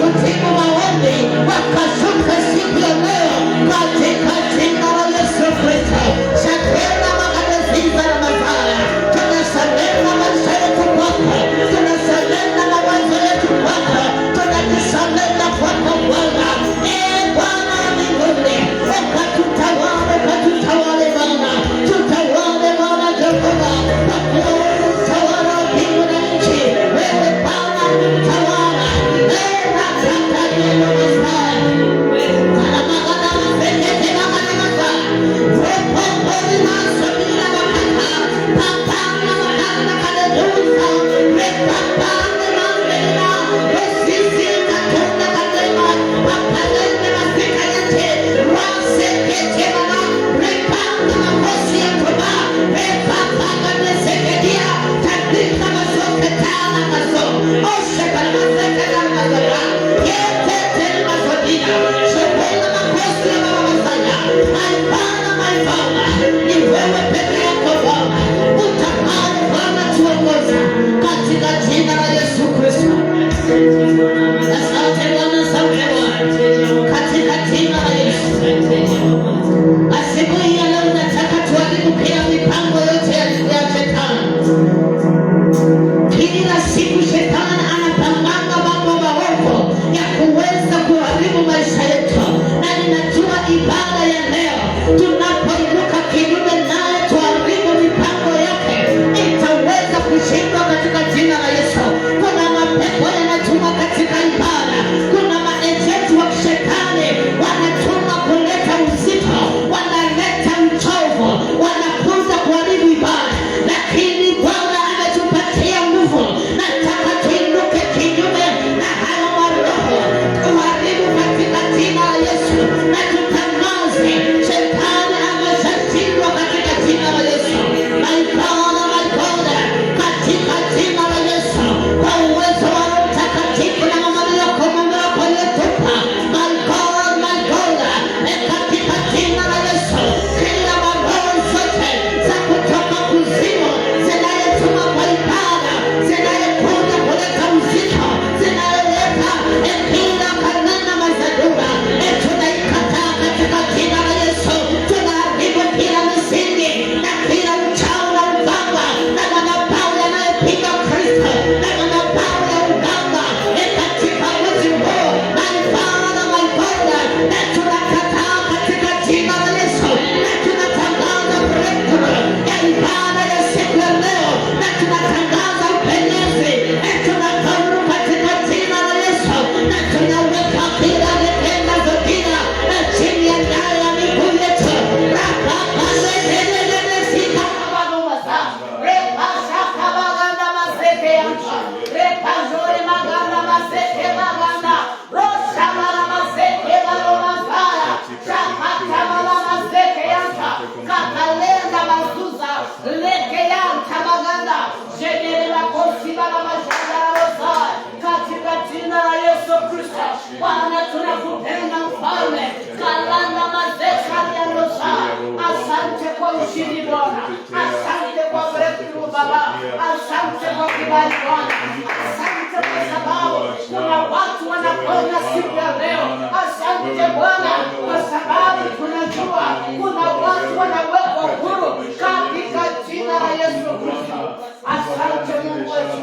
kujibu maombi wakashuka siku ya leo katika jina la Yesu Kristo. Shakena magadaziza na mazaya, tunasalenda maisha yetu kwako, tunasalenda mawazo yetu kwako, tunajisalenda kwako Bwana. Bwana mbinguni, ukatutawale Bwana, tutawale Bwana Jehova, utawala wa mbingu na nchi, wewe Bwana utawala. Asante kwa breakthrough Baba, asante kwa kibali Bwana, asante kwa sababu kuna watu wanapona siku ya leo. Asante Bwana kwa sababu tunajua kuna watu wanawekwa huru katika jina la Yesu Kristo. Asante Mungu wetu,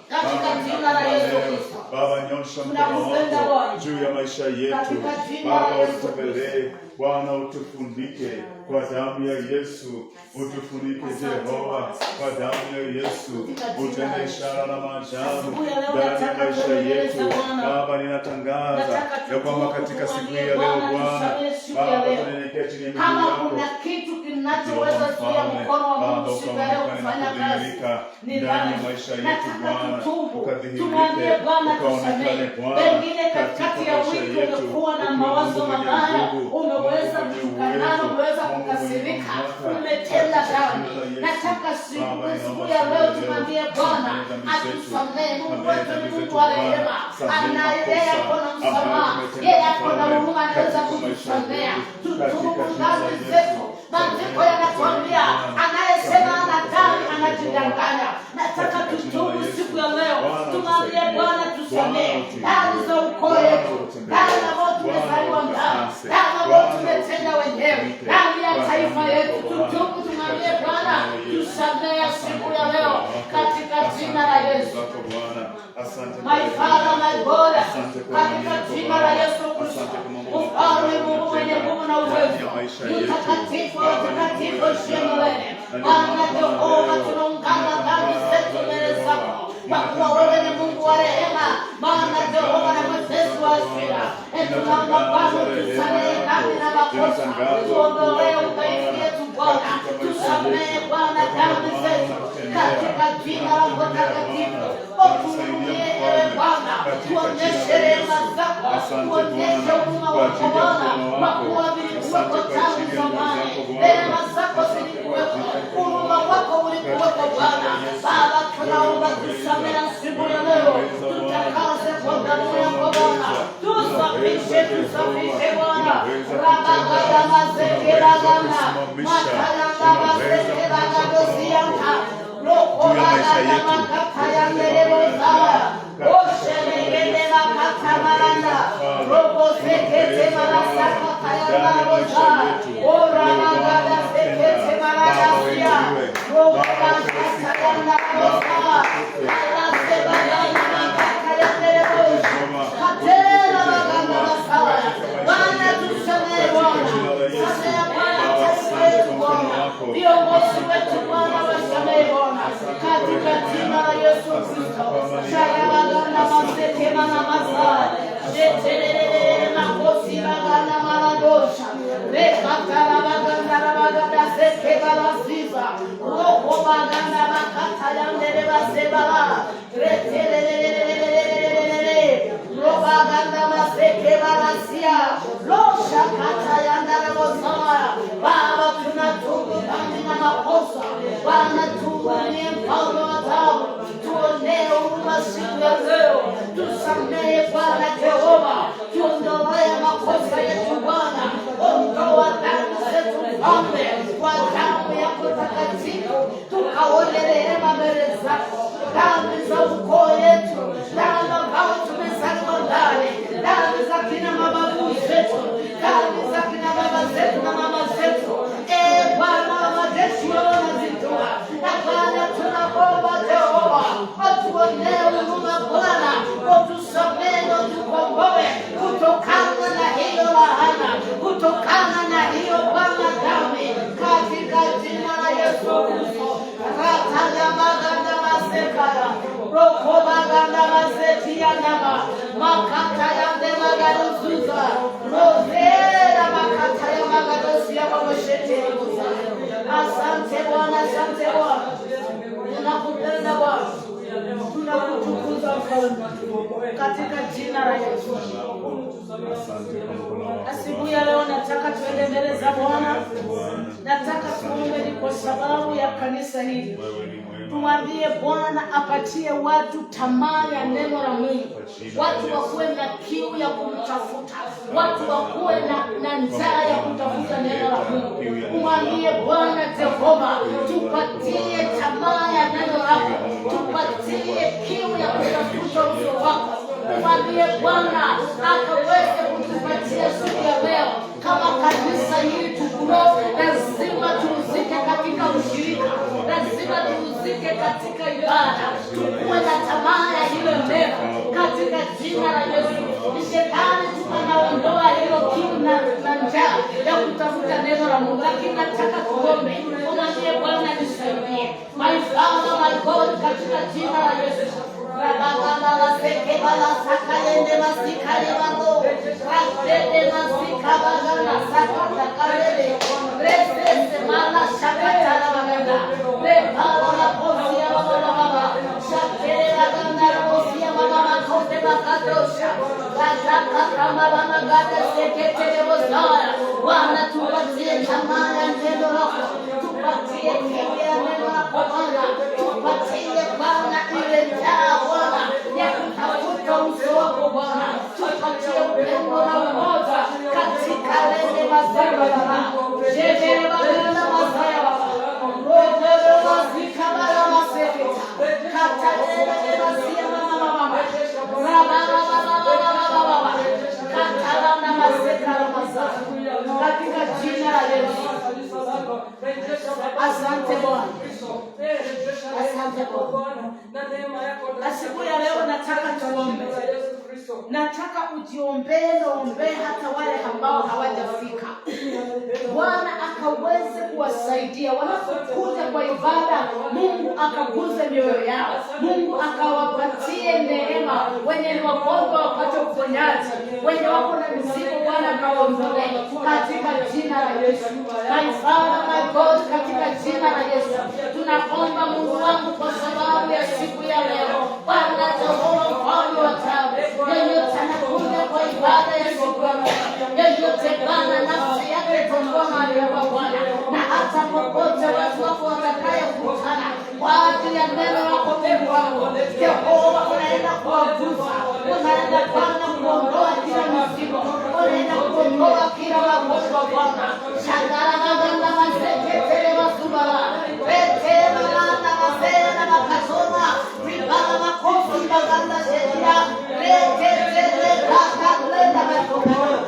katika jina la Yesu Kristo. Baba, nyosha mkono wako juu ya maisha yetu. Baba, ututembelee Bwana, utufundike kwa damu ya Yesu, utufunike Jehova kwa damu ya Yesu, utende ishara na maajabu ndani ya maisha yetu. Baba, ninatangaza ya kwamba katika siku ya leo Bwana, Baba, tunyenyekea chini ya miguu yako. Kama kuna kitu kinachoweza kuzuia mkono wa Mungu siku ya leo kufanya kazi ndani ya maisha yetu Bwana, tumwambie Bwana tusamehe. Pengine katikati ya wiki umekuwa na mawazo mabaya, umeweza kutukana, umeweza kukasirika, umetenda dhambi. Nataka siku ya leo tumwambie Bwana atusamehe. Mungu wetu ni Mungu wa rehema, yeye ako na msamaha, yeye ako na huruma, anaweza kutusamehe. Tutubu dhambi zetu. Maandiko yanatuambia anayesema ana dhambi anajidanganya. Nataka tutubu siku ya leo, tumwambie Bwana tusamehe. tusamehe dhambi za ukoo wetu, dhambi ambazo tumezaliwa ndani, dhambi ambazo tumetenda wenyewe, dhambi ya taifa yetu. Tutubu, tumwambie Bwana tusamehe siku ya leo katika jina la Yesu. My Father, my God, katika jina la Yesu Kristo, ufalme Mungu mwenye nguvu na uwezo, mtakatifu wa watakatifu usiye milele. Bwana Jehova, tunaungama dhambi zetu mbele zako, kwa kuwa wewe ni Mungu wa rehema. Bwana Jehova na mwepesi wa hasira, tunaomba Bwana tusamehe dhambi na makosa, tuondolee udhaifu yetu Bwana, tusamehe Bwana dhambi zetu katika jina lako takatifu. Utuhurumie ewe Bwana, tuonyeshe rehema zako, tuonyeshe huruma wako Bwana, kwa kuwa vilikuweko tangu zamani. Rehema zako zilikuweko, huruma wako ulikuweko Bwana. Baba, tunaomba tusamehe siku ya leo, tutakaze kwa damu yako Bwana, tusafishe Bwana. Rabagada mazeke bagana, makalanga mazeke bagadosianta, roko bagada makataya mereboza, oshenegede makata maranda, roko sekete marasaka kaya maroza, ora bagada sekete maradasia, roko bagada maroza, alase bagada makataya mereboza, katera bagada masaya. Bwana tusamehe Bwana, samehe Bwana taifa yetu Bwana, viongozi wetu Bwana wasamehe Bwana, katika jina la Yesu Kristo. Shayabagana maseke mana masaya, shetelelele makosi bagana maradosha, rekatara baganda rabagada seke balasiza, roko baganda makata yandere basebala, retelelelelelelelelele, robaganda maseke balasia, losha kata yandere bosaya. Baba, tunatubu dhambi na makosa, Bwana tuonee mfalme wa taabu, tuonee huruma siku ya leo, tusamehe Bwana Jehova, tuondolee makosa yetu Bwana, ondoa dhambi zetu Mfalme, kwa damu yako takatifu, tukaone rehema mbele zako. Dhambi za ukoo yetu, dhambi ambao tumezaliwa ndani, dhambi za kina mababu zetu, dhambi za kina baba zetu na mama zetu, Bwana wa majeshi wanazijua, na Bwana tunaomba Jehova, atuonee huruma Bwana, utusamehe na utukomboe kutokana na hiyo lahana, kutokana na hiyo Bwana dhambi, katika jina la Yesu Kristo. Rataya maganda masekaya, roko maganda masetia nama, makata yande magaruzuza, rozera makata ya magadosia mamoshete. Asante Bwana, asante Bwana, tunakupenda Bwana, tunakutukuza Mfalme, katika jina la Yesu. Asubuhi ya leo nataka tuende mbele za Bwana, nataka tuombe ni kwa sababu ya kanisa hili. Tumwambie Bwana apatie watu tamaa ya neno la Mungu, watu wakuwe na kiu ya kumtafuta, watu wakuwe na njaa ya kutafuta neno la Mungu. Tumwambie Bwana Jehova, tupatie tamaa ya neno lako, tupatie kiu ya kutafuta uso wako. Tumwambie Bwana akaweze kutupatia siku ya leo. Kama kanisa hili tukuro, lazima tuuzike katika ushirika, lazima tuuzike katika ibada, tukuwe na tamaa ya hilo neno katika jina la Yesu. Shetani tunaondoa hilo kiu na njaa ya kutafuta neno la Mungu, lakini nataka tuombe. Umwambie Bwana nisaidie, my Father, my God, katika jina la Yesu. Rabagana la seke bala sakalende masikale bango, rasende masikabagana sakata kalele, resende mala shakata la bagana, repala la posi ya baba, shakere la ganda la posi ya baba kote bakadosha, rajaka kama bana gada sekete lebosaya. Bwana tupatie tamaa ya neno lako, tupatie kiu ya neno lako Bwana, tupatie Bwana ile njaa Bwana ya kutafuta uso wako Bwana, tupatie upendo na umoja katika lele mazaya Baba, jeje bagana mazaya Baba, roho mazika bala maseketa, kata lele mazia mama mama, raba Katalana mazekala mazaka. Katika jina la Yesu. Asante Bwana. Asante Bwana. Asubuhi ya leo nataka tuombe. Nataka ujiombee na ombee hata wale ambao hawajafika. Bwana akaweze kuwasaidia wanapokuja kwa ibada. Mungu akaguze mioyo yao. Mungu akawapatie neema. Wenye ni wagonjwa wapate uponyaji. Wenye wako na mizigo Bwana akawaondolee katika jina la Yesu. My Father, my God, katika jina la Yesu. Tunaomba Mungu wangu kwa sababu ya siku ya leo. Bwana Jehova mfalme wa taabu. Yeyote anakuja kwa ibada ya siku ya leo. Yeyote Bwana nafsi yake itakuwa mahali hapa Bwana. Na hata popote watu wako watakayekutana kwa ajili ya neno lako Mungu wangu. Jehova unaenda kuwagusa. Unaenda Bwana kuondoa kila mzigo. Unaenda kuondoa kila magonjwa Bwana. Shangara maganda mazeketele masubala. Retela manda masena makasoma. Ribala makofi maganda sheria. Retele kaka lenda masubala.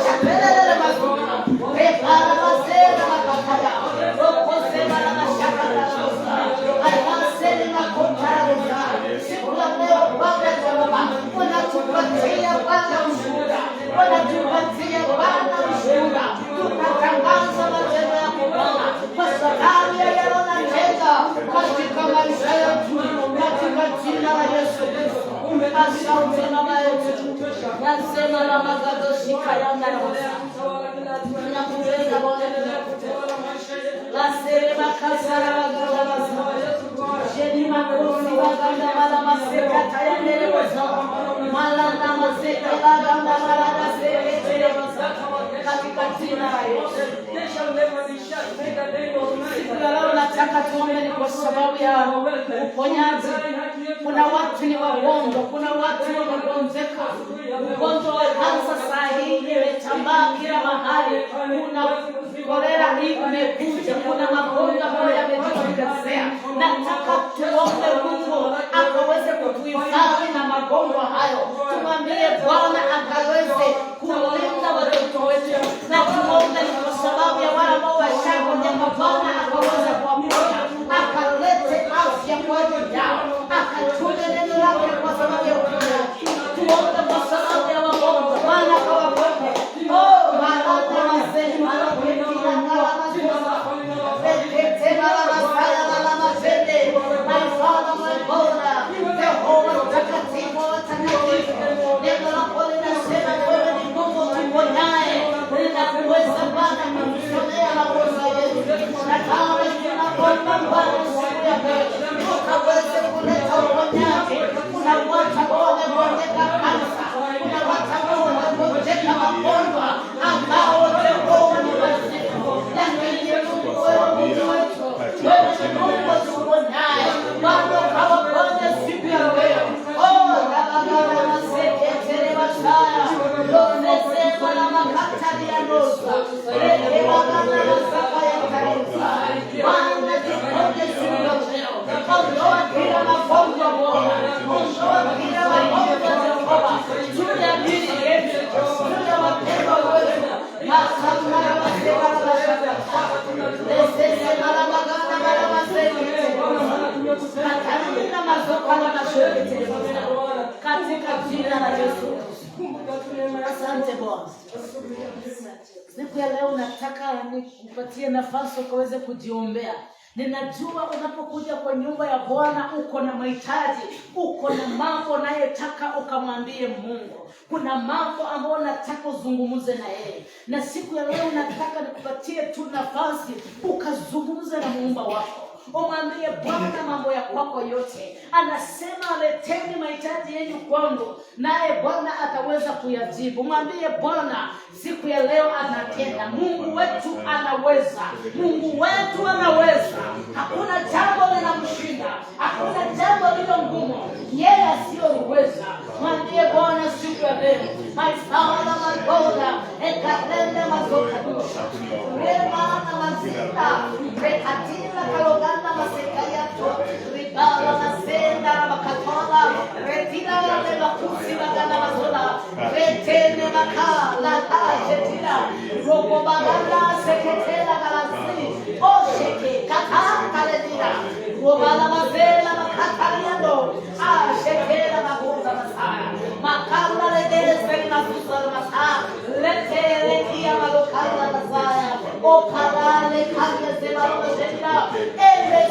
Shapelele masubala. Ribala masena makakaya. Rokose mala mashakala masubala. Almaseni makotara masubala. Siku ya leo Bwana Jehova. Unatupatia Bwana ushuhuda. Unatupatia Bwana ushuhuda. Tunatangaza matendo yako Bwana. Kwa sababu ya yale unatenda katika maisha yetu. Katika jina la Yesu Kristo. Asante mama yetu. Nasema na magadoshi kayanda na wasa. Tunakupenda Bwana. Lasere makasara waganda wasa. Jeni makofi waganda wala maseka tayandele wasa. Malanda maseka waganda wala maseka tayandele wasa. Katika jina la Yesu. Leo nataka tuombe ni kwa sababu ya uponyaji. Kuna watu ni wagonjwa, kuna watu wamegonjeka. Ugonjwa wa kansa saa hii imetambaa kila mahali. Kuna kolera imekuja, kuna magonjwa ambayo yamejitokeza. Nataka tuombe Mungu akaweze kutuhifadhi na magonjwa hayo. Tumwambie Bwana akaweze kulinda watoto wetu. Na tuombe kwa sababu ya wale ambao washagonjeka Bwana akaweze kuwaponya. Akalete afya kwa ajili yao. Akatume neno lake kwa sababu ya uponyaji. Tuombe kwa sababu ya wagonjwa. Bwana akawaponye. Oh, malata maseni malapetila ngala mazuza. Rekete ngala masaya ngala masende. My Father, my God, Jehova mtakatifu wa watakatifu. Neno lako linasema wewe ni Mungu tuponyaye. Linakuweza Bwana kutusomea makosa yetu. Na kama tunaomba Bwana siku ya leo ukaweze kuleta uponyaji. Kuna watu ambao wamegonjeka kansa. Kuna watu ambao wamegonjeka magonjwa ambao Jehova ni wazito. Lakini Mungu wewe Mungu wetu. Wewe ni Mungu tuponyaye. Bwana kawaponye siku ya leo. Oh, rabagara maseketele masaya. Lomesema na makatari ya nosa. Reke magana masaka ya kanisa. Bwana jiponye siku ya leo. Ondoa kila magonjwa Bwana. Ondoa kila magonjwa Jehova. Juu ya mili yetu. Juu ya wapendwa wetu. Masaka ya maseka na masaka. Lesese mara magana mara maseke. Katarina mazoka na maseke. Katika jina la Yesu. Asante Bwana. Siku ya leo nataka nikupatie nafasi ukaweze kujiombea. Ninajua unapokuja kwa nyumba ya Bwana uko na mahitaji, uko na mambo unayotaka ukamwambie Mungu. Kuna mambo ambayo unataka uzungumze na yeye. Na siku ya leo nataka nikupatie tu nafasi ukazungumze na Muumba wako. Umwambie Bwana mambo ya kwako yote. Anasema leteni mahitaji yenu kwangu, naye Bwana ataweza kuyajibu. Mwambie Bwana siku ya leo anatenda. Mungu wetu anaweza. Mungu wetu anaweza. Hakuna jambo linamshinda. Hakuna jambo lilo ngumu yeye asiyoweza. Mwambie Bwana siku ya leo. My Father, my God, ekatende mazoka dosha. Rema na mazita. Rekatila kaloganda maseka yato. Ribala na senda na makatola. Retila na bakusi bagana bazola. Retene makala ajetira. Robo bagana seketela galasi. Osheke kata kaledira. Robala bazela makatariando. Shekela bakuza masaya. Makala ledese masusa masaya. Letele kia malokala masaya. Okarale kanya zemaloshetira.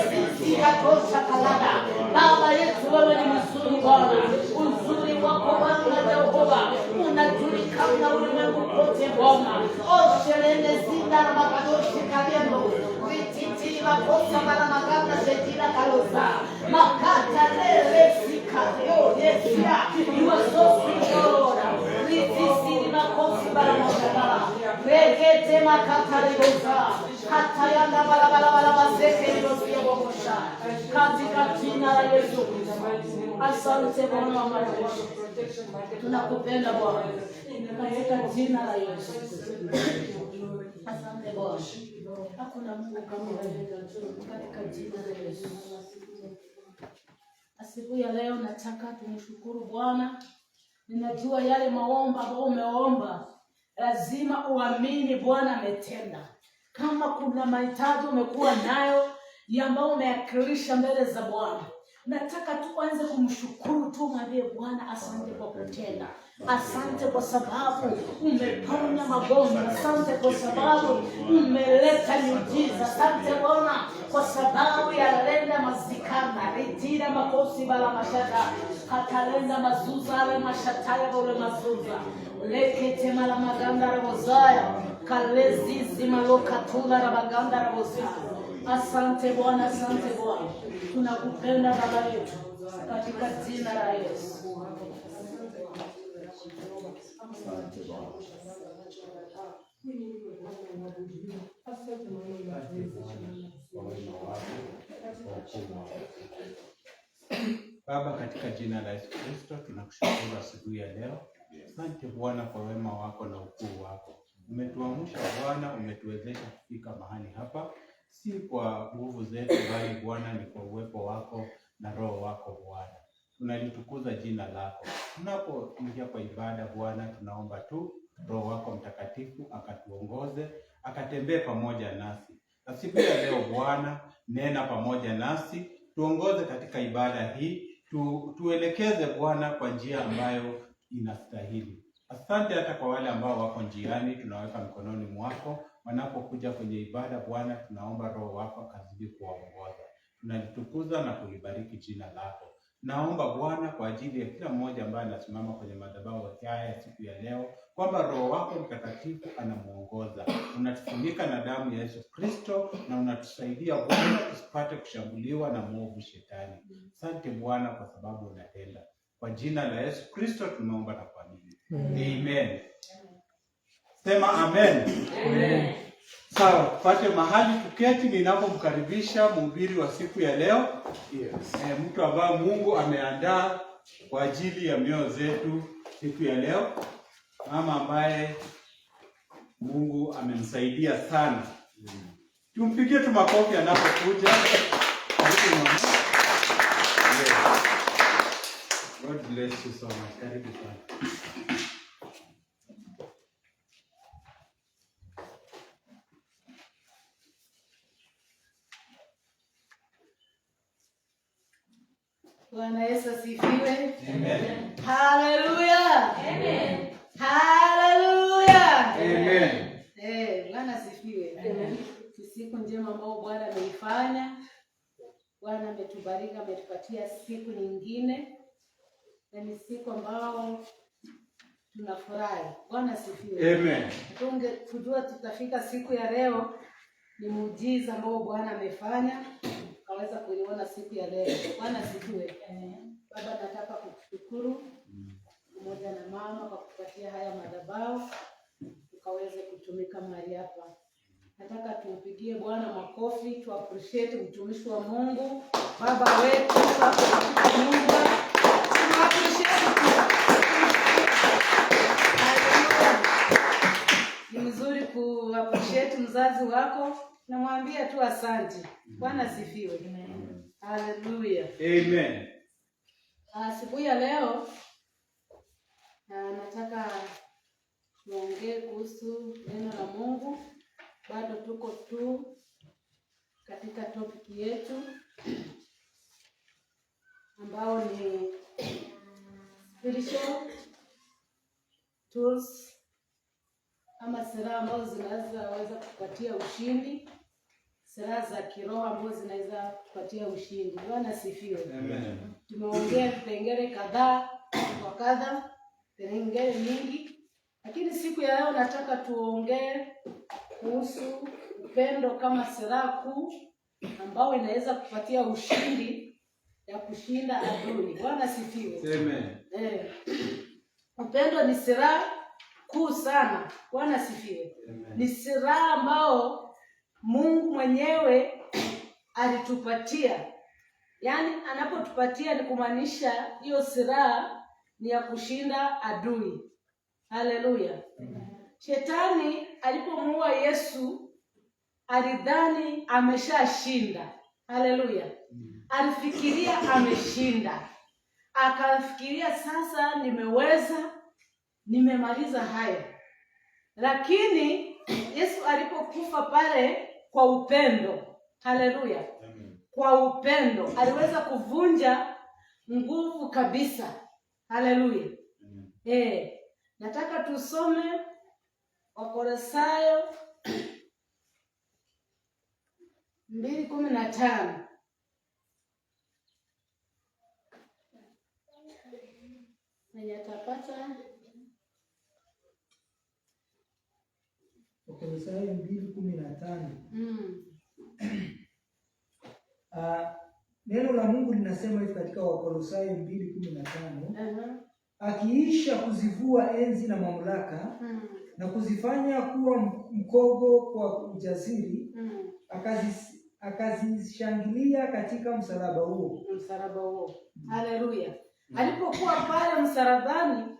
Sisi katosha kalada. Baba yetu wewe ni mzuri Bwana. Uzuri wako Bwana Jehova unajulikana ulimwengu kote Bwana. Oshelende zinda na makadoshi kaliendo. Vititi makosa bana maganda shetira kalosa. Makata lele sikayo yesia. You are so sweet Lord. Vitisi ni makosi bana maganda. Rekete makata legosa. Hata yanda bala bala bala baseke legosia bokosha. Katika jina la Yesu. Asante Bwana wa majeshi. Tunakupenda Bwana. Katika jina la Yesu. Asante Bwana. Hakuna Mungu kama wewe katika jina la Yesu. Asubuhi ya leo nataka tumshukuru Bwana. Ninajua yale maombi ambayo umeomba lazima uamini Bwana ametenda. Kama kuna mahitaji umekuwa nayo ambao umeyakirisha mbele za Bwana, nataka tuanze kumshukuru tu, mwambie Bwana asante kwa kutenda. Asante kwa sababu umeponya magonjwa. Asante kwa sababu umeleta miujiza. Asante Bwana kwa sababu ya lenda mazikana, ritira makosi bala mashata, katalenda mazuza ale mashataya bole mazuza. Lekete mala maganda rabozaya, kalezi zimaloka tula rabaganda rabozaya. Asante Bwana, asante Bwana. Tunakupenda Baba yetu katika jina la Yesu. Baba, katika jina la Yesu Kristo tunakushukuru asubuhi ya leo. Asante Bwana kwa wema wako na ukuu wako. Umetuamsha Bwana, umetuwezesha kufika mahali hapa, si kwa nguvu zetu bali Bwana ni kwa uwepo wako na Roho wako Bwana. Tunalitukuza jina lako. Tunapoingia kwa ibada Bwana, tunaomba tu Roho wako Mtakatifu akatuongoze, akatembee pamoja nasi. Na siku ya leo Bwana, nena pamoja nasi, tuongoze katika ibada hii, tuelekeze Bwana kwa njia ambayo inastahili. Asante hata kwa wale ambao wako njiani, tunaweka mikononi mwako. Wanapokuja kwenye ibada Bwana, tunaomba Roho wako akazidi kuwaongoza. Tunalitukuza na kulibariki jina lako. Naomba Bwana kwa ajili ya kila mmoja ambaye anasimama kwenye madhabahu haya siku ya leo, kwamba Roho wako Mtakatifu anamuongoza. Unatufunika na damu ya Yesu Kristo na unatusaidia Bwana tusipate kushambuliwa na mwovu shetani. Asante Bwana kwa sababu unatenda. Kwa jina la Yesu Kristo tunaomba na kuamini. Amen. Sema amen. Amen. Sawa, tupate mahali tuketi ninapomkaribisha mhubiri wa siku ya leo. Yes. Mtu ambaye Mungu ameandaa kwa ajili ya mioyo zetu siku ya leo. Mama ambaye Mungu amemsaidia sana. Tumpigie tu makofi anapokuja. Karibu mama. Yes. God bless you so much. Karibu sana. Bwana Yesu asifiwe. Amen. Hallelujah. Amen. Hallelujah. Amen. Bwana asifiwe. Ni siku njema ambayo Bwana ameifanya. Bwana ametubariki, ametupatia siku nyingine. Na ni siku ambao tunafurahi. Bwana asifiwe. Amen. Tungejua tutafika siku ya leo, ni muujiza ambao Bwana amefanya. Kaweza kuiona siku ya leo. Bwana asifiwe. Baba, nataka kukushukuru pamoja na mama kwa kupatia haya madhabahu tukaweze kutumika mahali hapa. Nataka tumpigie Bwana makofi, tu appreciate mtumishi wa Mungu, baba wetu kwa Mungu. Ni mzuri ku appreciate mzazi wako. Namwambia tu asante. Bwana asifiwe. Amen. Hallelujah. Amen. Siku ya leo tuongee kuhusu neno la Mungu. Bado tuko tu katika topic yetu ambao ni spiritual tools ama silaha ambazo zinaweza kupatia ushindi, silaha za kiroho ambazo zinaweza kupatia ushindi. Bwana asifiwe. Amen. Tumeongea vipengele kadhaa kwa kadha, vipengele mingi, lakini siku ya leo nataka tuongee kuhusu upendo kama silaha kuu ambao inaweza kupatia ushindi ya kushinda adui. Bwana asifiwe. Amen. Upendo ni silaha kuu sana. Bwana asifiwe. Ni silaha ambao Mungu mwenyewe alitupatia. Yaani anapotupatia ni kumaanisha hiyo silaha ni ya kushinda adui. Haleluya. Shetani alipomuua Yesu alidhani ameshashinda. Haleluya. Alifikiria ameshinda. Akafikiria sasa nimemaliza hayo. Lakini Yesu alipokufa pale kwa upendo. Haleluya. Kwa upendo aliweza kuvunja nguvu kabisa. Haleluya. Nataka tusome Wakolosai 2:15. Nayatapata Wakolosai 2:15. Neno la Mungu linasema hivi katika Wakolosai 2:15. Akiisha kuzivua enzi na mamlaka na kuzifanya kuwa mkogo kwa ujasiri, akazishangilia katika msalaba huo. Haleluya. Alipokuwa pale msalabani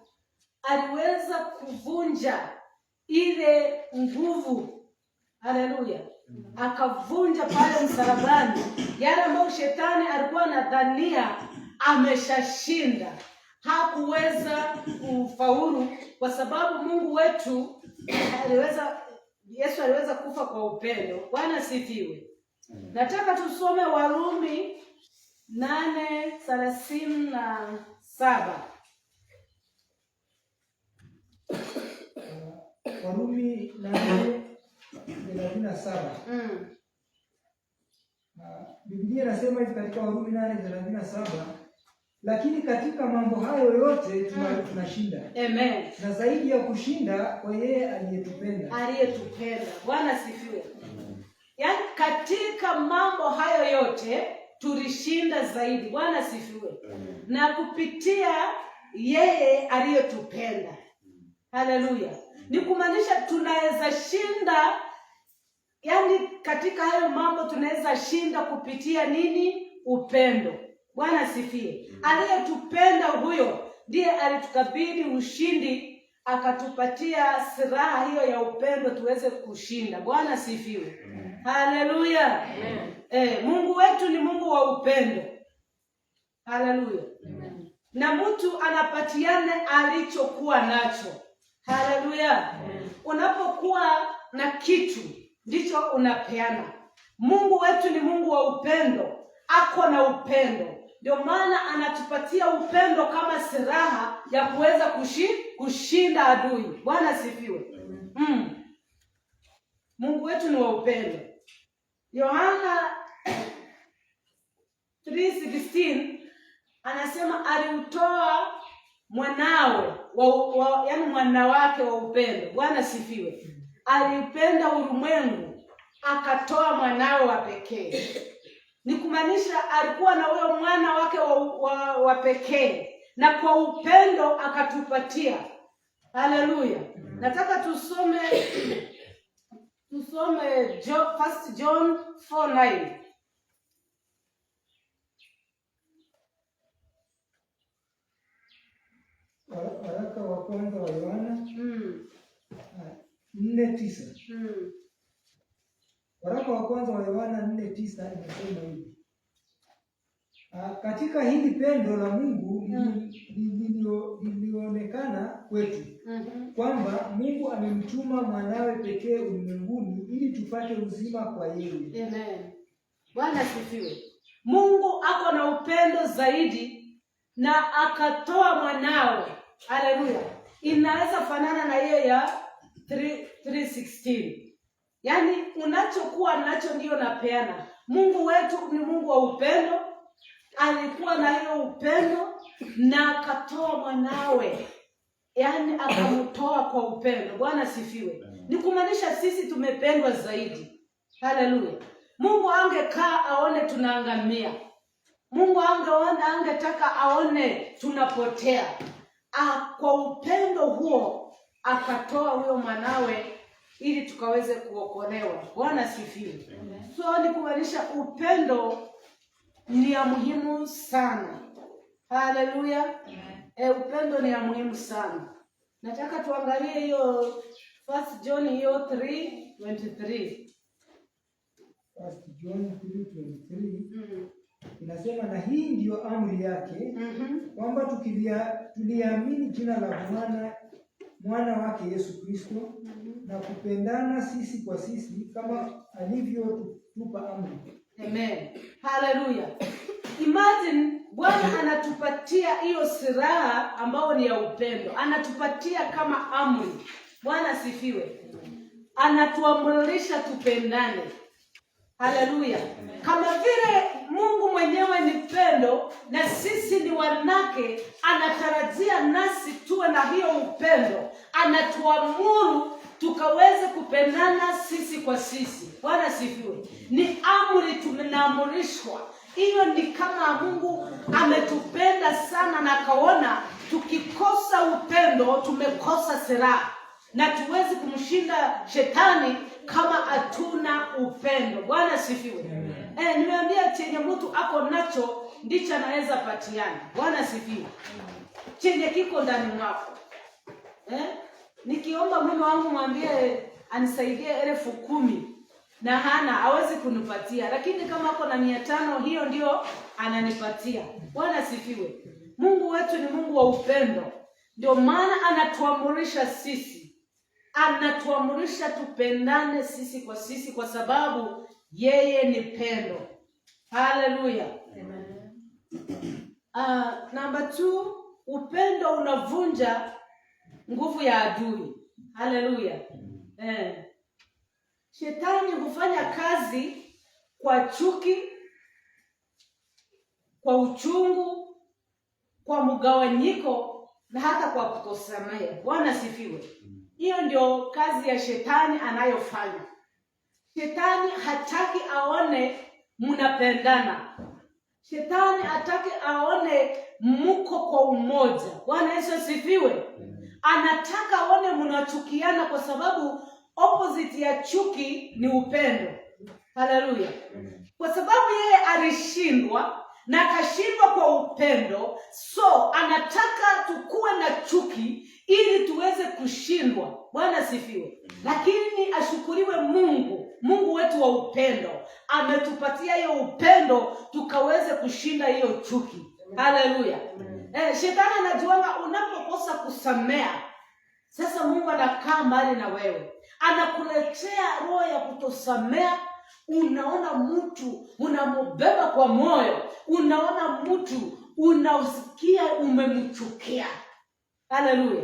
aliweza kuvunja ile nguvu. Haleluya. Akavunja pale msalabani yale ambayo shetani alikuwa anadhania ameshashinda. Hakuweza kufaulu kwa sababu Mungu wetu Yesu aliweza kufa kwa upendo. Bwana sifiwe. Nataka tusome Warumi 8:37. Warumi 8:37. Biblia inasema hivi katika Warumi 8:37, lakini katika mambo hayo yote tunashinda. Amen. Na zaidi ya kushinda kwa yeye aliyetupenda. Bwana sifiwe. Yaani katika mambo hayo yote tulishinda zaidi. Bwana sifiwe. Na kupitia yeye aliyetupenda. Haleluya. Ni kumaanisha tunaweza shinda, yaani katika hayo mambo tunaweza shinda kupitia nini? Upendo. Bwana sifiwe. Aliyetupenda huyo ndiye alitukabidhi ushindi, akatupatia silaha hiyo ya upendo tuweze kushinda. Bwana sifiwe. Haleluya. Mungu wetu ni Mungu wa upendo. Haleluya. Na mtu anapatiane alichokuwa nacho. Haleluya. Unapokuwa na kitu ndicho unapeana. Mungu wetu ni Mungu wa upendo. Ako na upendo. Ndio maana anatupatia upendo kama silaha ya kuweza kushinda adui. Bwana sifiwe. Mungu wetu ni wa upendo. Yohana 3:16 anasema aliutoa mwanawe yaani mwana wake wa upendo. Bwana sifiwe. Alipenda ulimwengu akatoa mwanawe wa pekee. Ni kumaanisha alikuwa na huyo mwana wake wa pekee na kwa upendo akatupatia. Haleluya. Nataka tusome 1 John 4:9. Waraka wa kwanza wa Yohana 4:9. Waraka wa kwanza wa Yohana 4:9 inasema hivi. Katika hili pendo la Mungu lilionekana kwetu kwamba Mungu amemtuma mwanawe pekee ulimwenguni ili tupate uzima kwa yeye. Amen. Bwana asifiwe. Mungu ako na upendo zaidi na akatoa mwanawe. Haleluya. Inaweza fanana na hiyo ya 3:16. Yaani unachokuwa nacho ndio napeana. Mungu wetu ni Mungu wa upendo. Alikuwa na hiyo upendo na akatoa mwanawe. Yaani akamtoa kwa upendo. Bwana asifiwe. Ni kumaanisha sisi tumependwa zaidi. Haleluya. Mungu angekaa aone tunaangamia. Mungu angetaka aone tunapotea. Kwa upendo huo akatoa huyo mwanawe ili tukaweze kuokolewa. Bwana asifiwe. So ni kumaanisha upendo ni ya muhimu sana. Haleluya. Upendo ni ya muhimu sana. Nataka tuangalie hiyo 1 John hiyo 3:23. 1 John 3:23 inasema, na hii ndiyo amri yake kwamba tuliamini jina la mwana wake Yesu Kristo na kupendana sisi kwa sisi kama alivyotupa amri. Amen. Haleluya. Imagine Bwana anatupatia hiyo silaha ambayo ni ya upendo. Anatupatia kama amri. Bwana asifiwe. Anatuamrisha tupendane. Haleluya. Kama vile Mungu mwenyewe ni pendo na sisi ni wanake, anatarajia nasi tuwe na hiyo upendo. Anatuamuru tukaweze kupendana sisi kwa sisi. Bwana asifiwe. Ni amri tumeamrishwa. Hiyo ni kama Mungu ametupenda sana na akaona tukikosa upendo tumekosa silaha. Na tuwezi kumshinda shetani kama hatuna upendo. Bwana asifiwe. Nimeambia chenye mtu ako nacho ndicho anaweza patiana. Bwana asifiwe. Chenye kiko ndani mwako. Nikiomba mume wangu mwambie anisaidie 10,000 na hawezi kunipatia, lakini kama ako na 500 hiyo ndio ananipatia. Bwana asifiwe. Mungu wetu ni Mungu wa upendo. Ndio maana anatuamurisha sisi. Anatuamurisha tupendane sisi kwa sisi kwa sababu yeye ni pendo. Haleluya. Number 2, upendo unavunja nguvu ya adui. Haleluya. Shetani hufanya kazi kwa chuki, kwa uchungu, kwa mgawanyiko na hata kwa kutosamehe. Bwana asifiwe. Hiyo ndio kazi ya shetani anayofanya. Shetani hataki aone mnapendana. Shetani hataki aone mko kwa umoja. Bwana Yesu asifiwe. Anataka aone mnachukiana kwa sababu opposite ya chuki ni upendo. Haleluya. Kwa sababu yeye alishindwa na akashindwa kwa upendo, so anataka tukue na chuki ili tuweze kushindwa. Bwana asifiwe. Lakini ashukuriwe Mungu wetu wa upendo. Ametupatia hiyo upendo tukaweze kushinda hiyo chuki. Haleluya. Shetani anajuanga unapokosa kusamea, sasa Mungu anakaa mbali na wewe. Anakuletea roho ya kutosamea. Unaona mtu unambeba kwa moyo, unaona mtu unausikia umemchukia. Haleluya.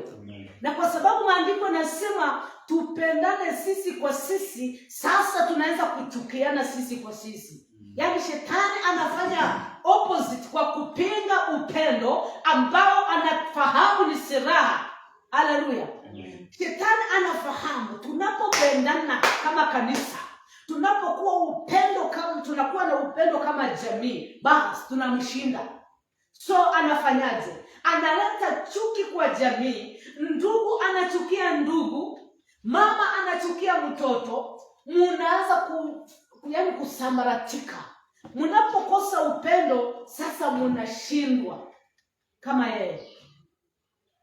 Na kwa sababu maandiko nasema tupendane sisi kwa sisi, sasa tunaweza kuchukiana sisi kwa sisi. Yaani shetani anafanya opposite kwa kupinga upendo ambao anafahamu ni silaha. Haleluya. Shetani anafahamu tunapopendana kama kanisa, tunapokuwa upendo kama tunakuwa na upendo kama jamii, basi tunamshinda. So anafanyaje? Analeta chuki kwa jamii. Ndugu anachukia ndugu, mama anachukia mtoto, mnaanza yaani kusambaratika. Mnapokosa upendo sasa mnashindwa kama yeye.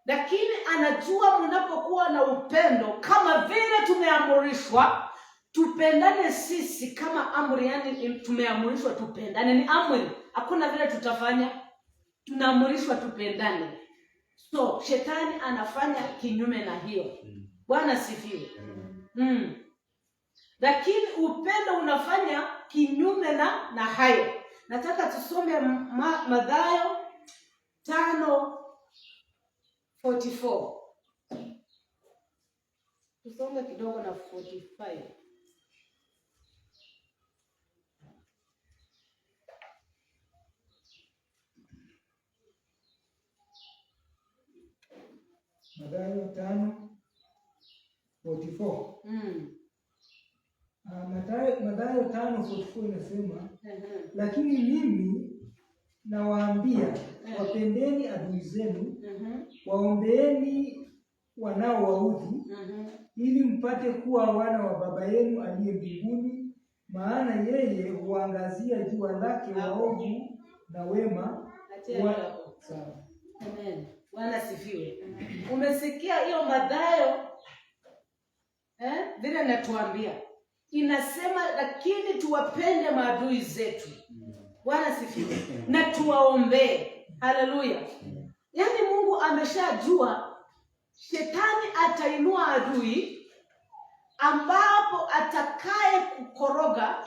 Lakini anajua mnapokuwa na upendo, kama vile tumeamrishwa tupendane sisi kama amri, yani tumeamrishwa tupendane, ni amri. Hakuna vile tutafanya, tunaamrishwa tupendane. So shetani anafanya kinyume na hiyo. Bwana sifiwe. Lakini upendo unafanya kinyume na hayo. Nataka tusome Mathayo 5:44. Tusome kidogo na 45. Mathayo 5:44. Mathayo 5:44 inasema, lakini mimi nawaambia, wapendeni adui zenu, waombeeni wanaowaudhi, ili mpate kuwa wana wa Baba yenu aliye mbinguni, maana yeye huangazia jua lake waovu na wema. Sawa. Amen. Bwana sifiwe. Umesikia hiyo Mathayo vile natuambia. Inasema lakini tuwapende maadui zetu. Bwana sifiwe. Na tuwaombee. Haleluya. Yaani Mungu ameshajua shetani atainua adui ambapo atakaye kukoroga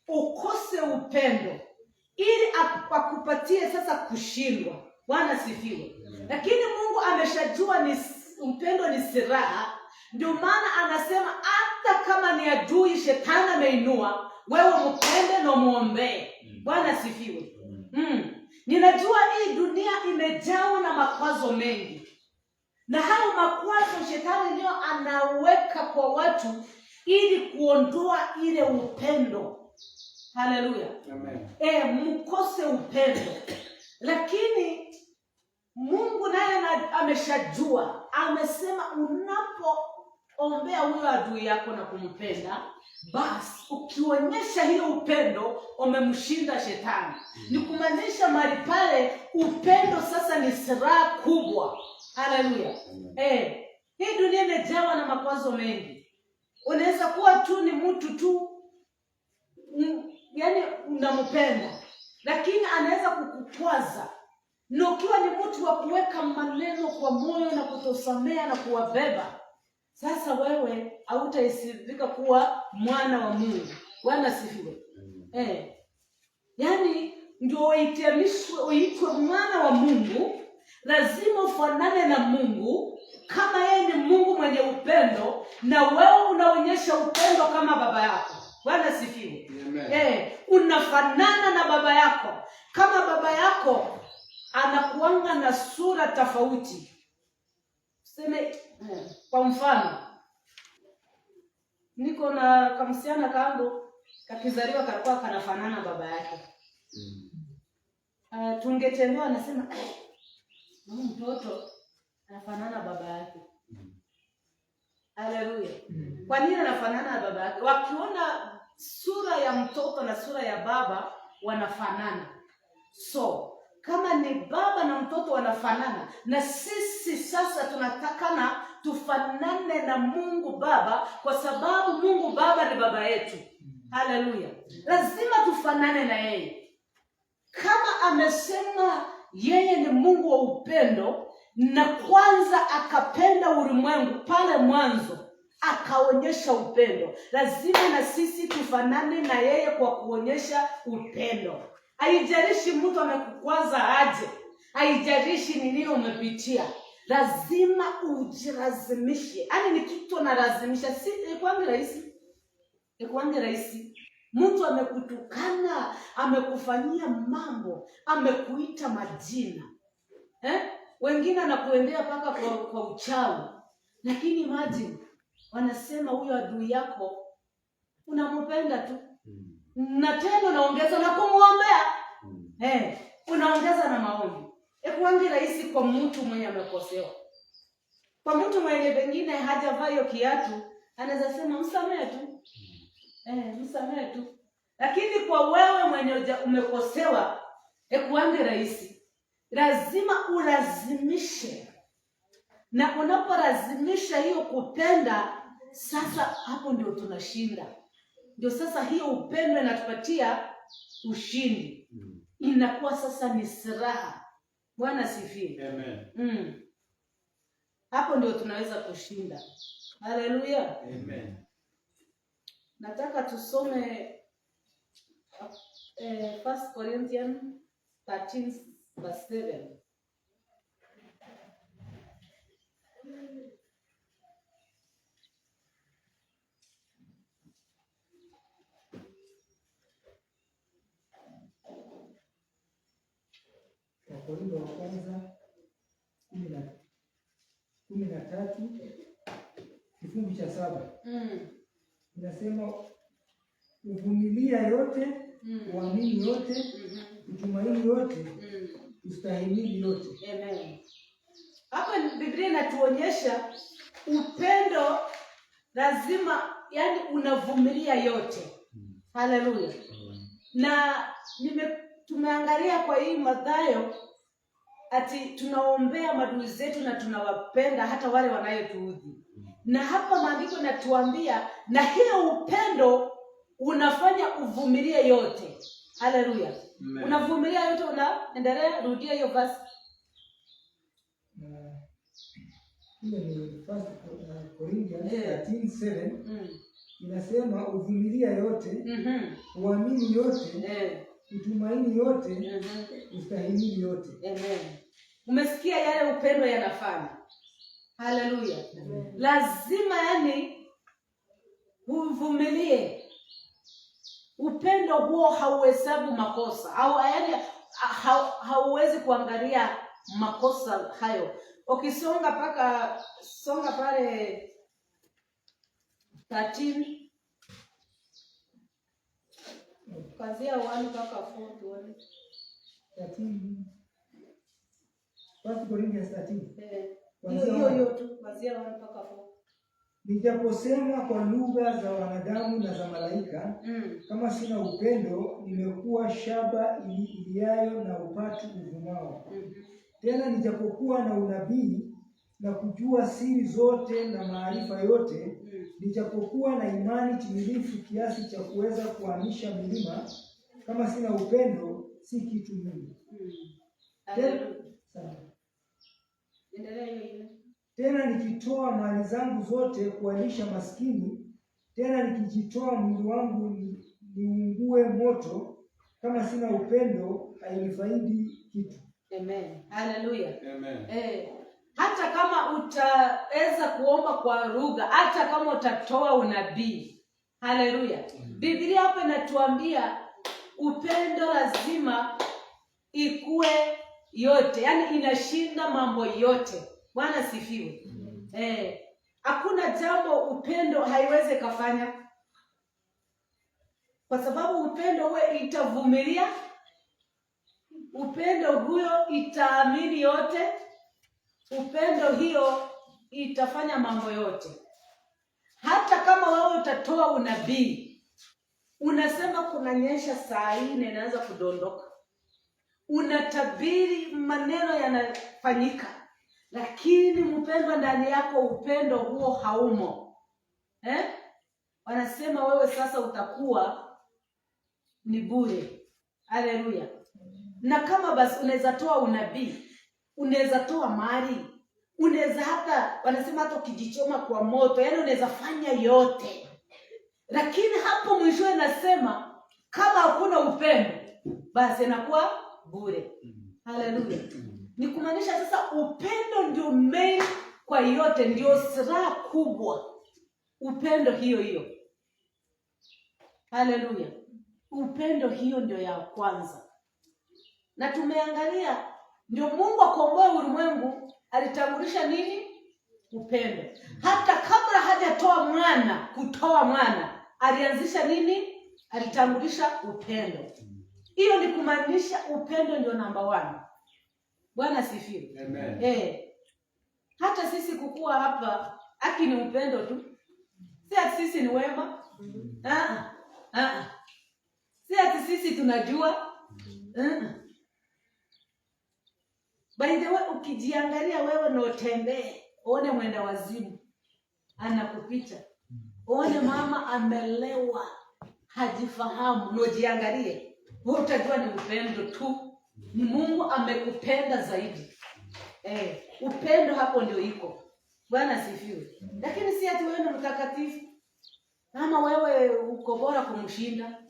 ukose upendo ili akupatie sasa kushindwa. Bwana sifiwe. Lakini Mungu ameshajua ni upendo ni silaha. Ndio maana anasema hata kama ni adui shetani ameinua, wewe mpende na muombe. Bwana sifiwe. Ninajua hii dunia imejawa na makwazo mengi. Na hayo makwazo shetani ndio anaweka kwa watu ili kuondoa ile upendo. Haleluya. Amen. Mkose upendo. Lakini Mungu naye ameshajua. Amesema unapoombea huyo adui yako na kumpenda, basi ukionyesha hiyo upendo umemshinda shetani. Ni kumaanisha mahali pale upendo sasa ni silaha kubwa. Haleluya. Hii dunia imejawa na makwazo mengi. Unaweza kuwa tu ni mtu tu yani unampenda, lakini anaweza kukukwaza. Na ukiwa ni mtu wa kuweka maneno kwa moyo na kutosamea na kuwabeba, sasa wewe hautaisifika kuwa mwana wa Mungu. Bwana sifiwe. Yaani ndio uitwe mwana wa Mungu, lazima ufanane na Mungu. Kama yeye ni Mungu mwenye upendo, na wewe unaonyesha upendo kama baba yako. Bwana sifiwe. Unafanana na baba yako. Kama baba yako anakuanga na sura tofauti. Sema kwa mfano, niko na kamsichana kangu kakizaliwa kalikuwa kanafanana baba yake. Tungetembea anasema mtoto anafanana baba yake. Haleluya. Kwa nini anafanana na baba yake? Wakiona sura ya mtoto na sura ya baba wanafanana. So kama ni baba na mtoto wanafanana, na sisi sasa tunatakana tufanane na Mungu Baba, kwa sababu Mungu Baba ni baba yetu. Haleluya. Lazima tufanane na yeye. Kama amesema yeye ni Mungu wa upendo, na kwanza akapenda ulimwengu pale mwanzo, akaonyesha upendo, lazima na sisi tufanane na yeye kwa kuonyesha upendo. Haijalishi mtu amekukwaza aje, haijalishi ni nini umepitia, lazima ujilazimishe. Yaani ni kitu analazimisha, si kwangi rahisi. Mtu amekutukana, amekufanyia mambo, amekuita majina. Wengine anakuendea paka kwa uchawi. Lakini imagine wanasema huyo adui yako unampenda tu. Na tena unaongeza na kumuombea. Unaongeza na maombi. Kwangi rahisi kwa mtu mwenye amekosewa. Kwa mtu mwenye pengine hajavaa hiyo kiatu, anaweza sema msamehe tu. Msamehe tu. Lakini kwa wewe mwenye umekosewa, kwangi rahisi. Lazima ulazimishe. Na unapolazimisha hiyo kupenda, sasa hapo ndio tunashinda. Ndio sasa hiyo upendo inatupatia ushindi. Inakuwa sasa ni silaha. Bwana sifiwe. Amen. Hapo ndio tunaweza kushinda. Haleluya. Amen. Nataka tusome 1 Corinthians 13 verse 7. Wakorintho wa kwanza 13 kifungu cha 7. Inasema uvumilia yote, uamini yote, utumaini yote, ustahimili yote. Amen. Hapa Biblia inatuonyesha upendo lazima, yani unavumilia yote. Haleluya. Na tumeangalia kwa hii Mathayo ati tunaombea maadui zetu na tunawapenda hata wale wanayotuudhi. Na hapa maandiko yanatuambia na hiyo upendo unafanya uvumilie yote. Haleluya. Unavumilia yote, unaendelea. Rudia hiyo verse. Hiyo ni 1 Corinthians 13:7. Inasema uvumilia yote, uamini yote, utumaini yote, ustahimili yote. Amen. Umesikia yale upendo yanafanya. Haleluya. Lazima yani uvumilie. Upendo huo hauhesabu makosa. Au yani hauwezi kuangalia makosa hayo. Ukisonga songa pale 13 kuanzia 1 mpaka 4 tuone. 1 Corinthians 13. Hiyo tu kuanzia 1 mpaka 4. Nijaposema kwa lugha za wanadamu na za malaika, kama sina upendo, nimekuwa shaba iliayo na upatu uvumao. Tena nijapokuwa na unabii na kujua siri zote na maarifa yote, nijapokuwa na imani timilifu kiasi cha kuweza kuhamisha milima, kama sina upendo, si kitu mimi. Tena nikitoa mali zangu zote kuwalisha maskini, tena nikijitoa mwili wangu niungue moto, kama sina upendo, hainifaidi kitu. Amen. Haleluya. Amen. Hata kama utaweza kuomba kwa lugha, hata kama utatoa unabii. Haleluya. Biblia hapa inatuambia upendo lazima ikue yote, yani inashinda mambo yote. Bwana sifiwe. Hakuna jambo upendo haiwezi kufanya, kwa sababu upendo huwe itavumilia, upendo huyo itaamini yote, upendo hiyo itafanya mambo yote. Hata kama wewe utatoa unabii, unasema kunanyesha saa 4 inaanza kudondoka, unatabiri maneno yanafanyika, lakini mpendwa ndani yako upendo huo haumo, wanasema wewe sasa utakuwa ni bure. Haleluya. Na kama basi unaweza toa unabii, unaweza toa mali, unaweza hata wanasema hata ukijichoma kwa moto, yani unaweza fanya yote, lakini hapo mwisho nasema kama hakuna upendo basi inakuwa bure. Haleluya. Ni kumaanisha sasa upendo ndio main kwa yote, ndio silaha kubwa. Upendo hiyo. Haleluya. Upendo hiyo ndio ya kwanza. Na tumeangalia ndio Mungu akomboe ulimwengu alitangulisha nini? Upendo. Hata kabla hajatoa kutoa mwana, alianzisha nini? Alitangulisha upendo. Hiyo ni kumaanisha upendo ndio namba 1. Bwana sifiwe. Amen. Hata sisi kukua hapa haki ni upendo tu. Si ati sisi ni wema. Si ati sisi tunajua. By the way, ukijiangalia wewe na utembee, uone mwenda wazimu anakupita, uone mama amelewa hajifahamu, ujiangalie, wewe utajua ni upendo tu. Ni Mungu amekupenda zaidi. Upendo hapo ndio iko. Bwana sifiwe. Lakini si ati wewe ni mtakatifu ama wewe uko bora kumshinda.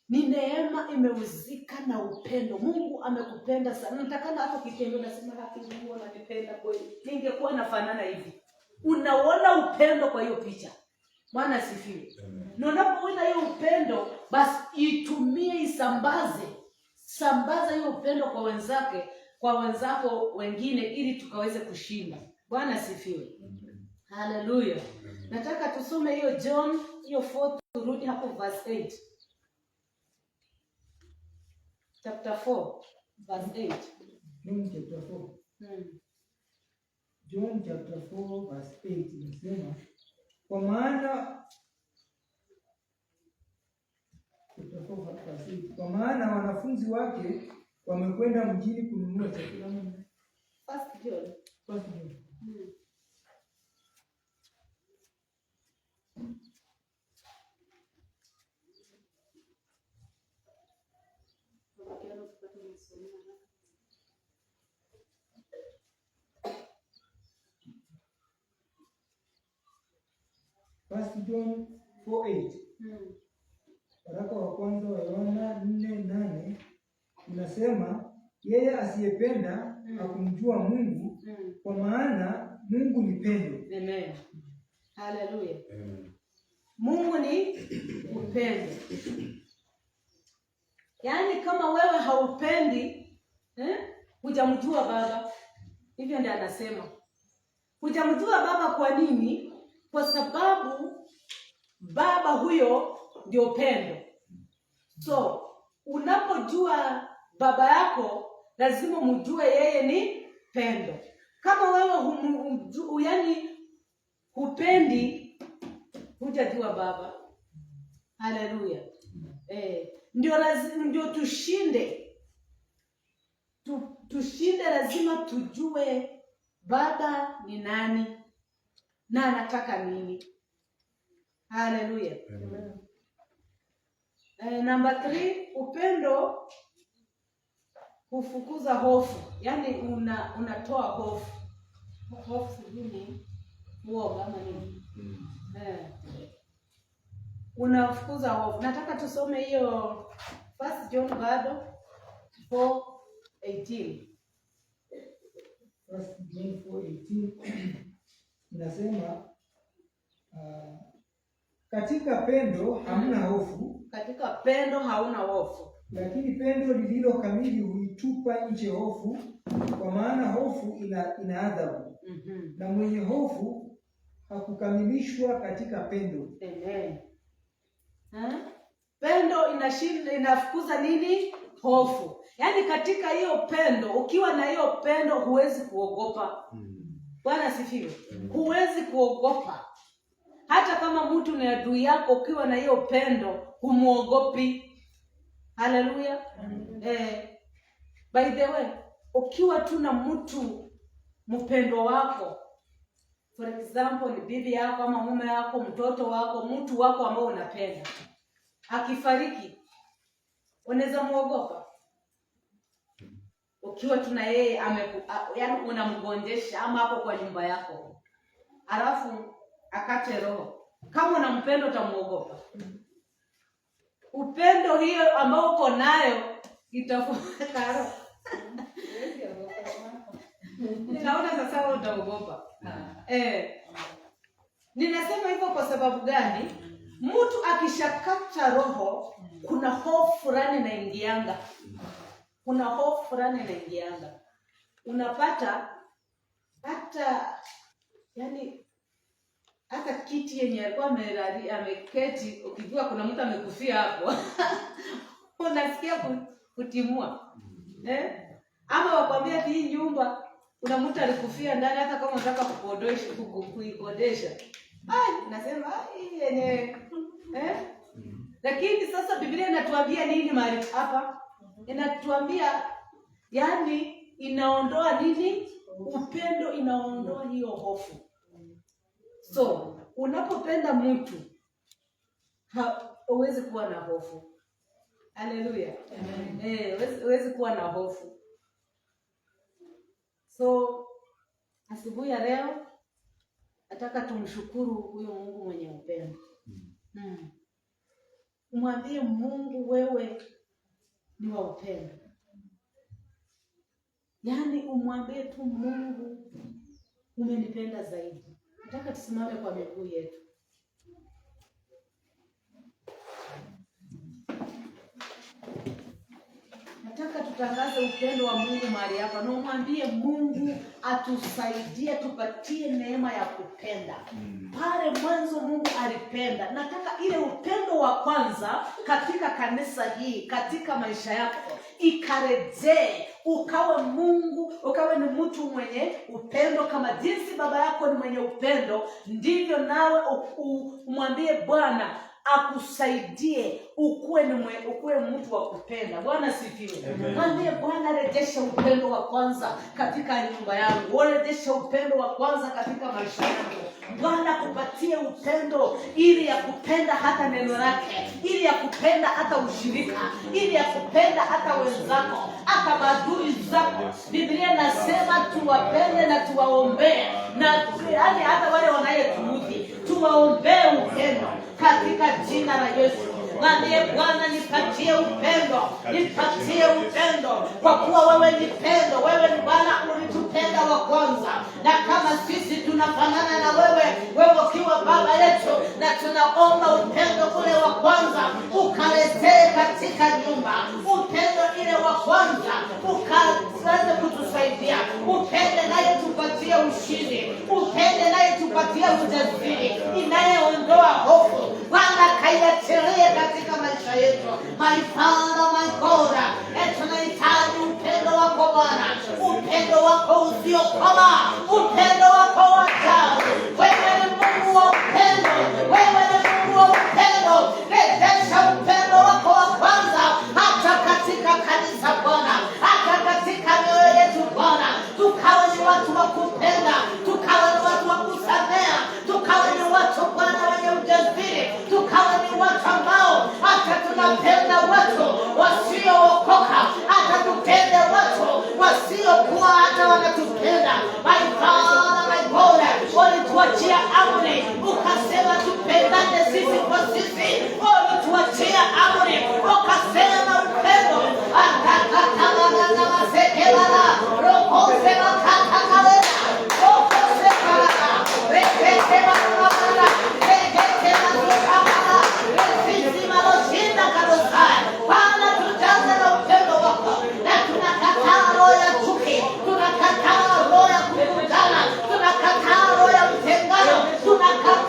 Ni neema imeuzika na upendo. Mungu amekupenda sana. Nitakana hapo kitendo nasema haki, Mungu ananipenda kweli. Ningekuwa nafanana hivi. Unaona upendo kwa hiyo picha. Bwana sifiwe. Na unapoona hiyo upendo, basi itumie, isambaze. Sambaza hiyo upendo kwa wenzako wengine ili tukaweze kushinda. Bwana sifiwe. Haleluya. Nataka tusome hiyo John hiyo 4, turudi hapo verse 8. Chapter 4 verse 8. John chapter 4. John chapter 4 verse 8 inasema, kwa maana wanafunzi wake wamekwenda mjini kununua chakula. First John. First John 4:8. Waraka wa kwanza wa Yohana 4:8 unasema, yeye asiyependa hakumjua Mungu, kwa maana Mungu ni pendo. Amen. Haleluya. Mungu ni upendo. Yaani kama wewe haupendi, hujamjua Baba. Hivyo ndiye anasema. Hujamjua Baba kwa nini? Kwa sababu Baba huyo ndio pendo. So, unapojua Baba yako, lazima mjue yeye ni pendo. Kama wewe yaani hupendi, hujajua Baba. Haleluya. Ndio tushinde. Tushinde, lazima tujue Baba ni nani na anataka nini. Haleluya. Number 3, upendo hufukuza hofu. Yaani unatoa hofu. Hofu nini? Uoga ama nini? Unafukuza hofu. Nataka tusome hiyo First John bado 4:18. First John 4:18 inasema, katika pendo hamna hofu. Katika pendo hauna hofu. Lakini pendo lililo kamili huitupa nje hofu, kwa maana hofu ina adhabu. Na mwenye hofu hakukamilishwa katika pendo. Amen. Pendo inafukuza nini? Hofu. Yaani katika hiyo pendo, ukiwa na hiyo pendo huwezi kuogopa. Bwana sifiwe. Huwezi kuogopa. Hata kama mtu ni adui yako, ukiwa na hiyo pendo humuogopi. Haleluya. By the way, ukiwa tu na mtu mpendo wako, for example ni bibi yako ama mume wako, mtoto wako, mtu wako ambao unapenda, akifariki, unaweza muogopa? Ukiwa tu na yeye yaani unamgonjesha ama hapo kwa nyumba yako, alafu akate roho, kama unampenda utamuogopa? Upendo hiyo ambao uko nayo itafuta roho. Ninaona sasa utaogopa. Ninasema hivyo kwa sababu gani? Mtu akishakata roho, kuna hofu fulani inaingianga. Unapata hata kiti yenye alikuwa ameketi, ukijua kuna mtu amekufia hapo unasikia kutimua. Ama wakwambia hii nyumba kuna mtu alikufia ndani, hata kama unataka kuikodesha. Nasema hii yenye lakini sasa Biblia inatuambia nini mahali hapa? Inatuambia yaani inaondoa nini? Upendo inaondoa hiyo hofu. So, unapopenda mtu huwezi kuwa na hofu. Haleluya. Huwezi kuwa na hofu. So asubuhi ya leo nataka tumshukuru huyo Mungu mwenye upendo. Umwambie Mungu, wewe ni wa upendo. Yaani umwambie tu Mungu, umenipenda zaidi. Nataka tusimame kwa miguu yetu. Nataka tutangaze upendo wa Mungu mahali hapa. Na umwambie Mungu atusaidie, tupatie neema ya kupenda. Pale mwanzo Mungu alipenda. Nataka ile upendo wa kwanza katika kanisa hii, katika maisha yako, ikarejee. Ukawe Mungu, ukawe ni mtu mwenye upendo kama jinsi baba yako ni mwenye upendo, ndivyo nawe umwambie Bwana akusaidie ukuwe mtu wa kupenda. Bwana sifiwe. Mwambie Bwana, rejesha upendo wa kwanza katika nyumba yangu. Rejesha upendo wa kwanza katika maisha yangu. Bwana kupatie upendo ili ya kupenda hata neno lake, ili ya kupenda hata ushirika, ili ya kupenda hata wenzako, hata maadui zako. Biblia inasema tuwapende na tuwaombee, na yaani hata wale wanayetuudhi tuwaombee upendo katika jina la Yesu. Mwambie Bwana, nipatie upendo, nipatie upendo, kwa kuwa wewe ni pendo. Wewe ni Bwana, ulitupenda wa kwanza, na kama sisi tunafanana na wewe ukiwa baba yetu, na tunaomba upendo ule wa kwanza ukaletee katika nyumba. Upendo ile wa kwanza ukaweze kutusaidia. Upende naye tupatie ushindi, upende naye tupatie ujasiri inayeondoa hofu. Bwana kaiachilie katika maisha yetu. My Father, my God, tunahitaji upendo wako Bwana, upendo wako usiokoma, upendo wako wa ajabu. Wewe ni Mungu wa upendo, wewe ni Mungu wa upendo. Rejesha upendo wako wa kwanza hata katika kanisa Bwana, hata katika mioyo yetu Bwana. Tukawe ni watu wa kupenda, tukawe ni watu wa kusamea, tukawe ni watu Bwana wenye ujasiri, tukawe ni watu ambao hata tunapenda watu wasiookoka, hata tupende watu wasiokuwa hata wanatupenda. My Father, my God, ulituachia amri ukasema tupendane sisi kwa sisi. Ulituachia amri ukasema upendo atakatana na masekela rokose makatakala rokose kala rekete makala rekete makala rekete maloshinda kadosa. Bwana, tujaze na upendo wako, na tunakataa roho ya chuki, tunakataa roho ya kuvutana, tunakataa roho ya mtengano, tunakataa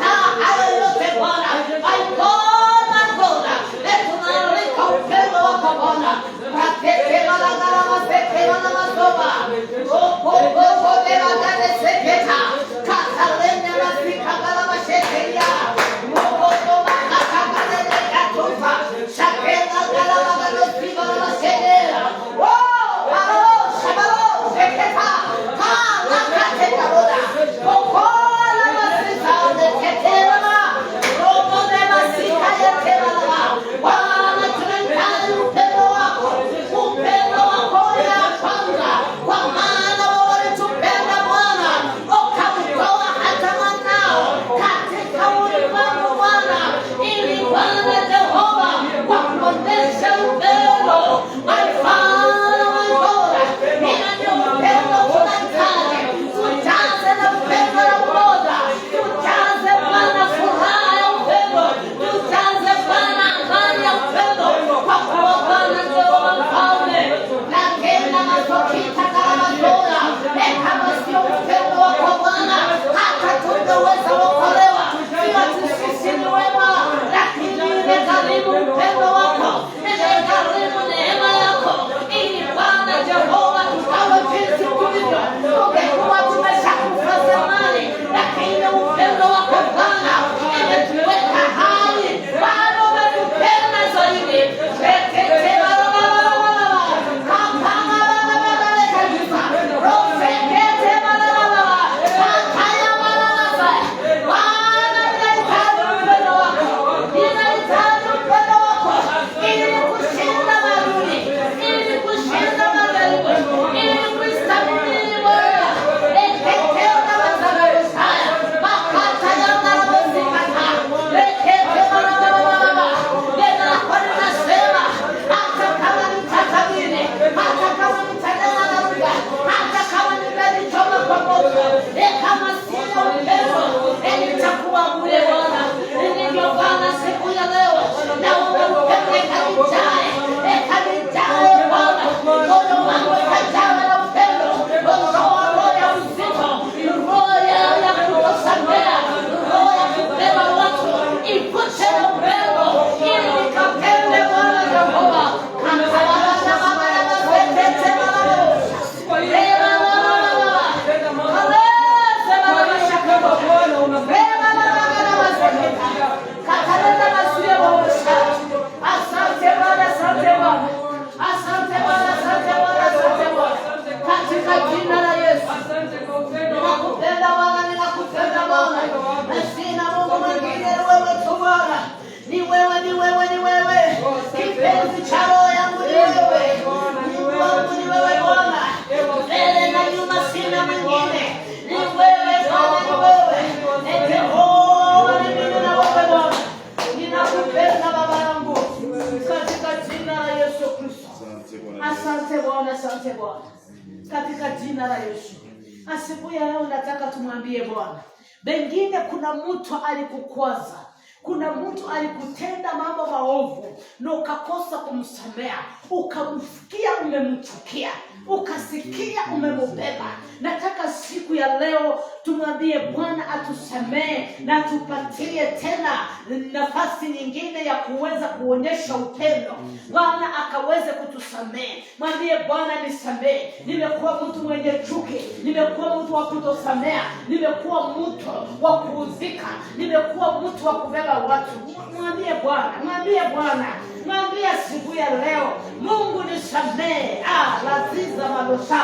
ekanijae Bwana, moyo wangu ikajawa na upendo, roho ya uzito, roho ya kutosamea, roho ya kubeba watu, ivute na upendo, ili nikapende Bwana Jehova. Kipenzi cha roho yangu ni wewe, Mungu wangu ni wewe Bwana, mbele na nyuma sina mwingine, ni wewe Bwana, ni wewe Yehova, ni mimi na wewe Bwana, ninakupenda Baba yangu, katika jina la Yesu Kristo. Asante Bwana, asante Bwana, katika jina la Yesu. Asubuhi ya leo nataka tumwambie Bwana, pengine kuna mtu alikukwaza, kuna mtu alikutenda mambo maovu na ukakosa kumsamea, ukamsikia umemchukia, ukasikia umemubeba. Nataka siku ya leo tumwambie Bwana atusamee na tupatie tena nafasi nyingine ya kuweza kuonyesha upendo. Bwana akaweze kutusamee. Mwambie Bwana, nisamee, nimekuwa mtu mwenye chuki, nimekuwa mtu wa kutosamea, nimekuwa mtu wa kuudhika, nimekuwa mtu wa kubeba watu. Mwambie Bwana, mwambie Bwana, mwambie siku ya leo, Mungu nisamee. Laziza malosha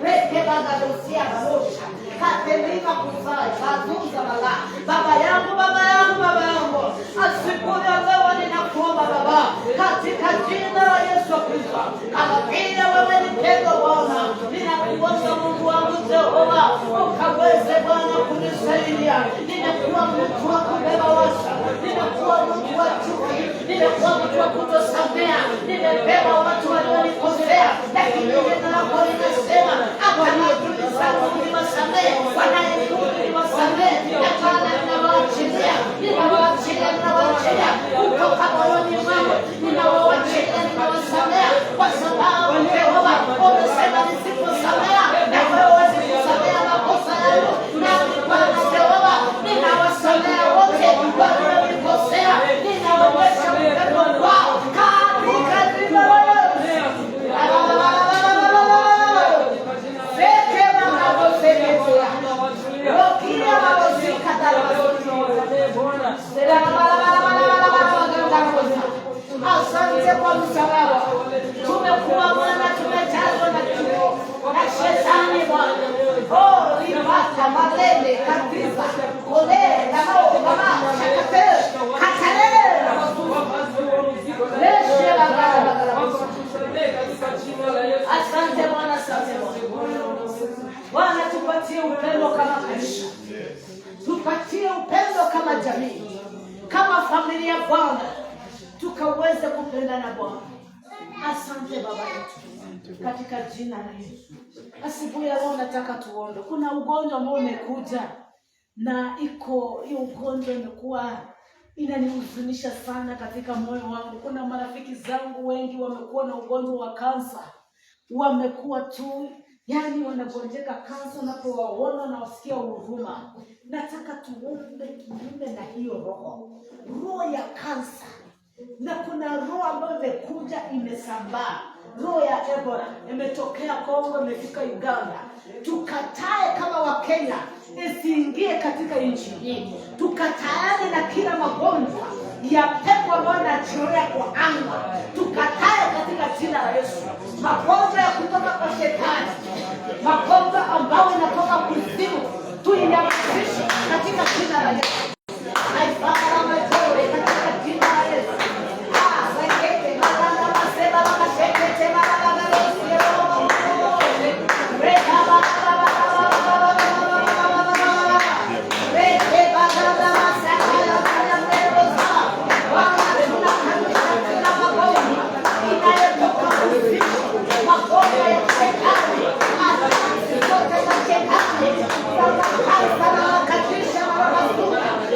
reke bagadosia malosha katelima kuzai bazuza mala. Baba yangu, Baba yangu, Baba yangu, asubuhi ya leo ninakuomba Baba, katika jina la Yesu Kristo, kama vile wewe ni pendo Bwana, ninakuomba Mungu wangu Jehova, ukaweze Bwana kunisaidia. Nimekuwa mtu wa kubeba wasa, nimekuwa mtu wa chuki, nimekuwa mtu wa kutosamea, nimebeba watu walionikosea, lakini neno lako linasema wanayetulizangu niwasamee, wanayetuli niwasamee, na Bwana ninawaachilia, ninawaachilia, ninawaachilia kutoka moyoni mwangu, ninawaachilia, ninawasamea, kwa sababu Jehova umesema nisiposamea na wewe huwezi kusamea makosa yangu. Nami Bwana Jehova ninawasamea wote walionikosea, ninaonyesha upendo kwao katika jina la Yesu. Asante kwa msalaba. Tumekuwa Bwana, tumejazwa na chuki na shetani Bwana. Ripata malele kabisa kole na mao kama shakate katale leshe la baba. Asante Bwana, asante Bwana, tupatie upendo kama kanisa, tupatie upendo kama jamii, kama familia Bwana, tukaweze kupendana Bwana. Asante Baba yetu, katika jina la Yesu. Asubuhi ya leo nataka tuombe. Kuna ugonjwa ambao umekuja na hiyo ugonjwa imekuwa inanihuzunisha sana katika moyo wangu. Kuna marafiki zangu wengi wamekuwa na ugonjwa wa kansa, wamekuwa tu wanagonjeka kansa, napowaona na wasikia huruma. Nataka tuombe kinyume na hiyo roho ya kansa. Na kuna roho ambayo imekuja imesambaa, roho ya Ebola imetokea Kongo, imefika Uganda. Tukatae kama Wakenya isiingie katika nchi hii. Tukataane na kila magonjwa ya pepo ambayo yanachorea kwa anga. Tukatae katika jina la Yesu. Magonjwa ya kutoka kwa shetani, magonjwa ambayo yanatoka kuzimu, tuiyamasishe katika jina la Yesu. Katika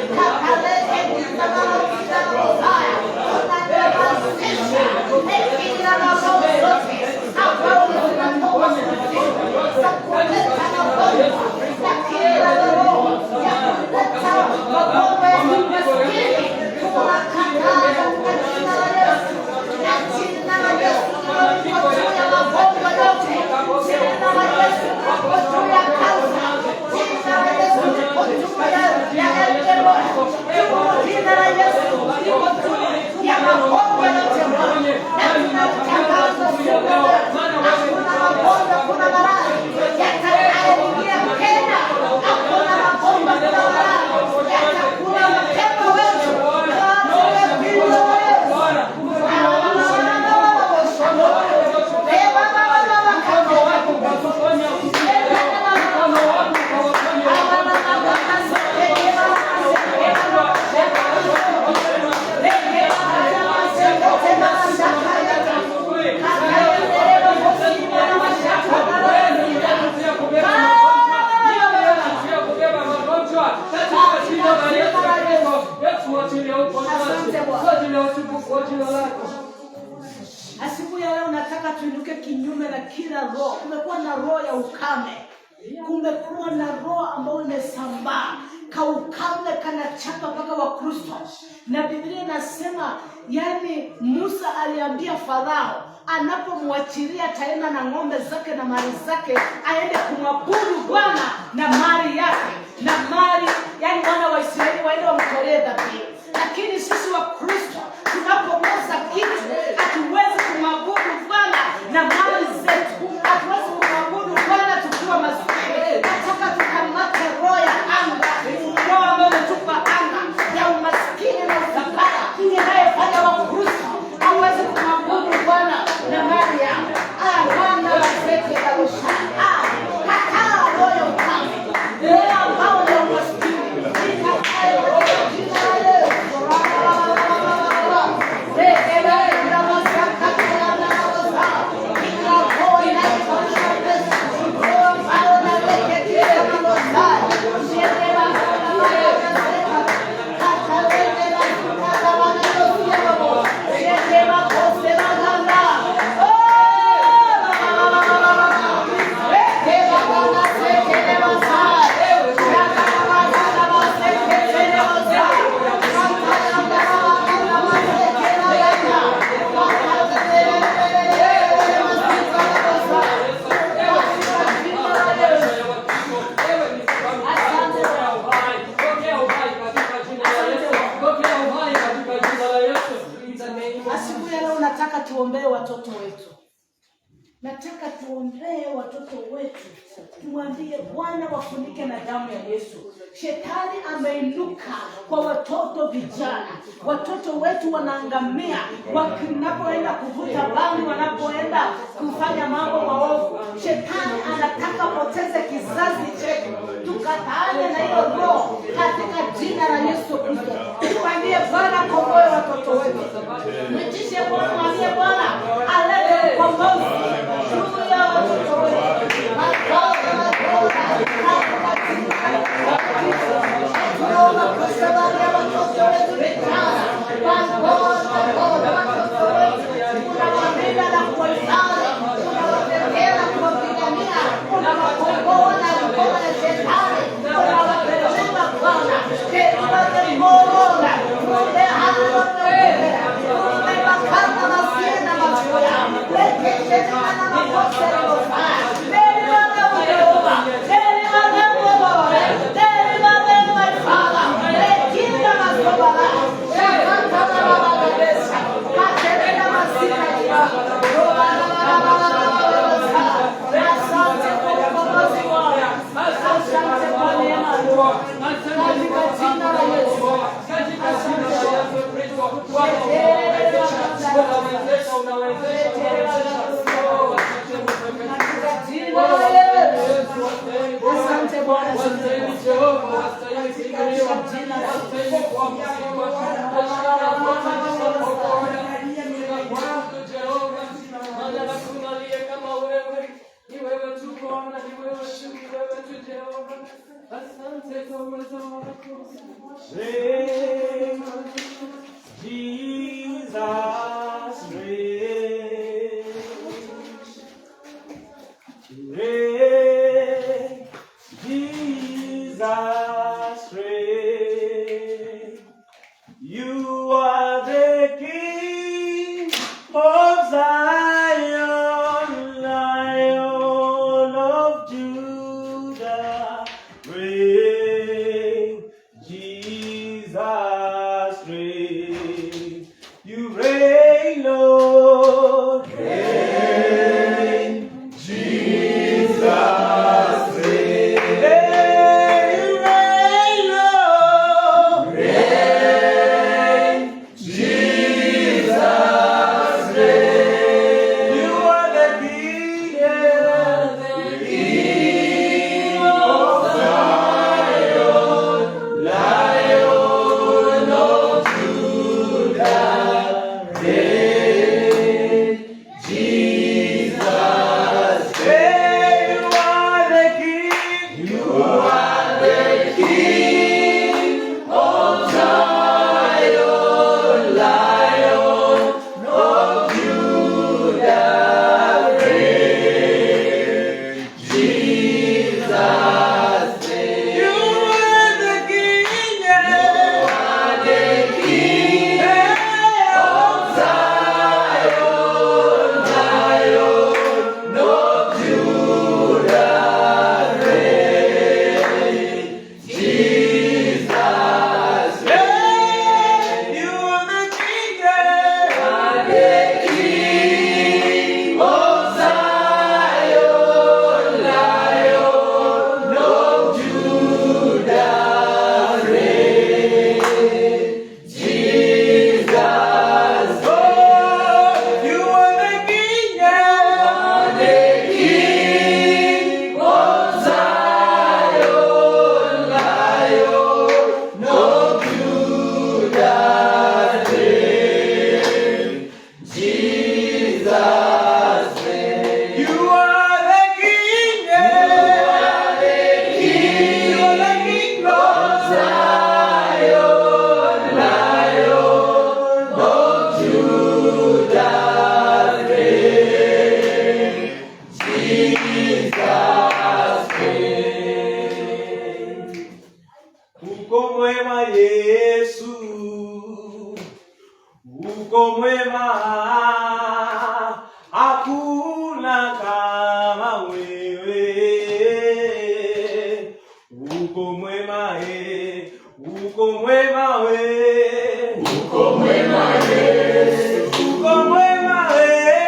Asubuhi ya leo nataka tuinuke kinyume na kila roho. Kumekuwa na roho ya ukame. Kumekuwa na roho ambayo imesambaa. Kaukame kanachapa mpaka Wakristo. Na Biblia inasema yani Musa aliambia Farao anapomwachilia ataenda na ng'ombe zake na mali zake aende kumwabudu Bwana na mali yake. Na mali yani wana wa Israeli waende wamtolee dhabihu. Lakini sisi Wakristo tunapokosa kitu hatuwezi kumwabudu Bwana na mali zetu. Hatuwezi kumwabudu Bwana tukiwa maskini. Nataka tukamate roho ya anga. Roho ambayo imetupa anga ya umaskini na ufukara inayofanya Wakristo hawezi kumwabudu Bwana na mali yao. Bwana waseke na ushaka. Kataa roho ya ukame. Roho ambao ni umaskini. Nikatae roho ya jina la Yesu. Tuombee watoto wetu. Nataka tuombee watoto wetu. Tumwambie Bwana wafunike na damu ya Yesu. Shetani ameinuka kwa watoto vijana. Watoto wetu wanaangamia wanapoenda kuvuta bangi, wanapoenda kufanya mambo maovu. Shetani anataka poteze kizazi chetu. Tukataane na hiyo roho katika jina la Yesu Kristo. Tumwambie Bwana komboe watoto wetu. Mwitishe Bwana, mwambie Bwana alete ukombozi juu ya watoto wetu. Tunaomba kwa sababu ya watoto wetu vijana. Watoto wetu tunawalinda na kuwahifadhi, tunawatetea na kuwapigania, tunawakomboa na mikono ya shetani, tunawapeleka Bwana. Yesu, uko mwema, hakuna kama wewe. Uko mwema, uko mwema wewe, uko mwema Yesu, uko mwema wewe,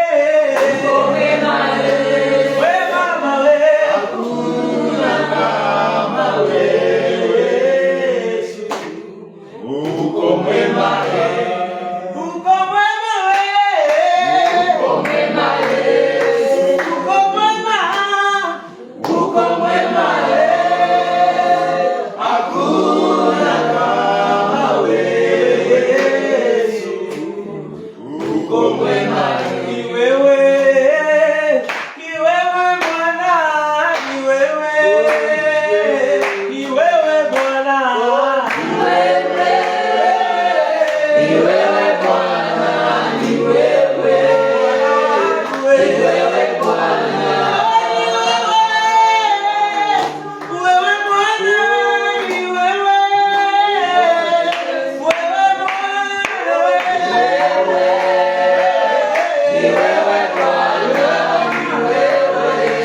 uko mwema wewe, mwema wewe, hakuna kama wewe. Yesu, uko mwema wewe, uko mwema wewe, uko mwema Yesu, uko mwema, uko mwema wewe, hakuna kama wewe. Yesu, uko mwema, ni wewe, ni wewe Bwana, ni wewe, ni wewe Bwana, ni wewe, ni wewe Bwana, ni wewe, ni wewe Bwana, ni wewe, wewe Bwana,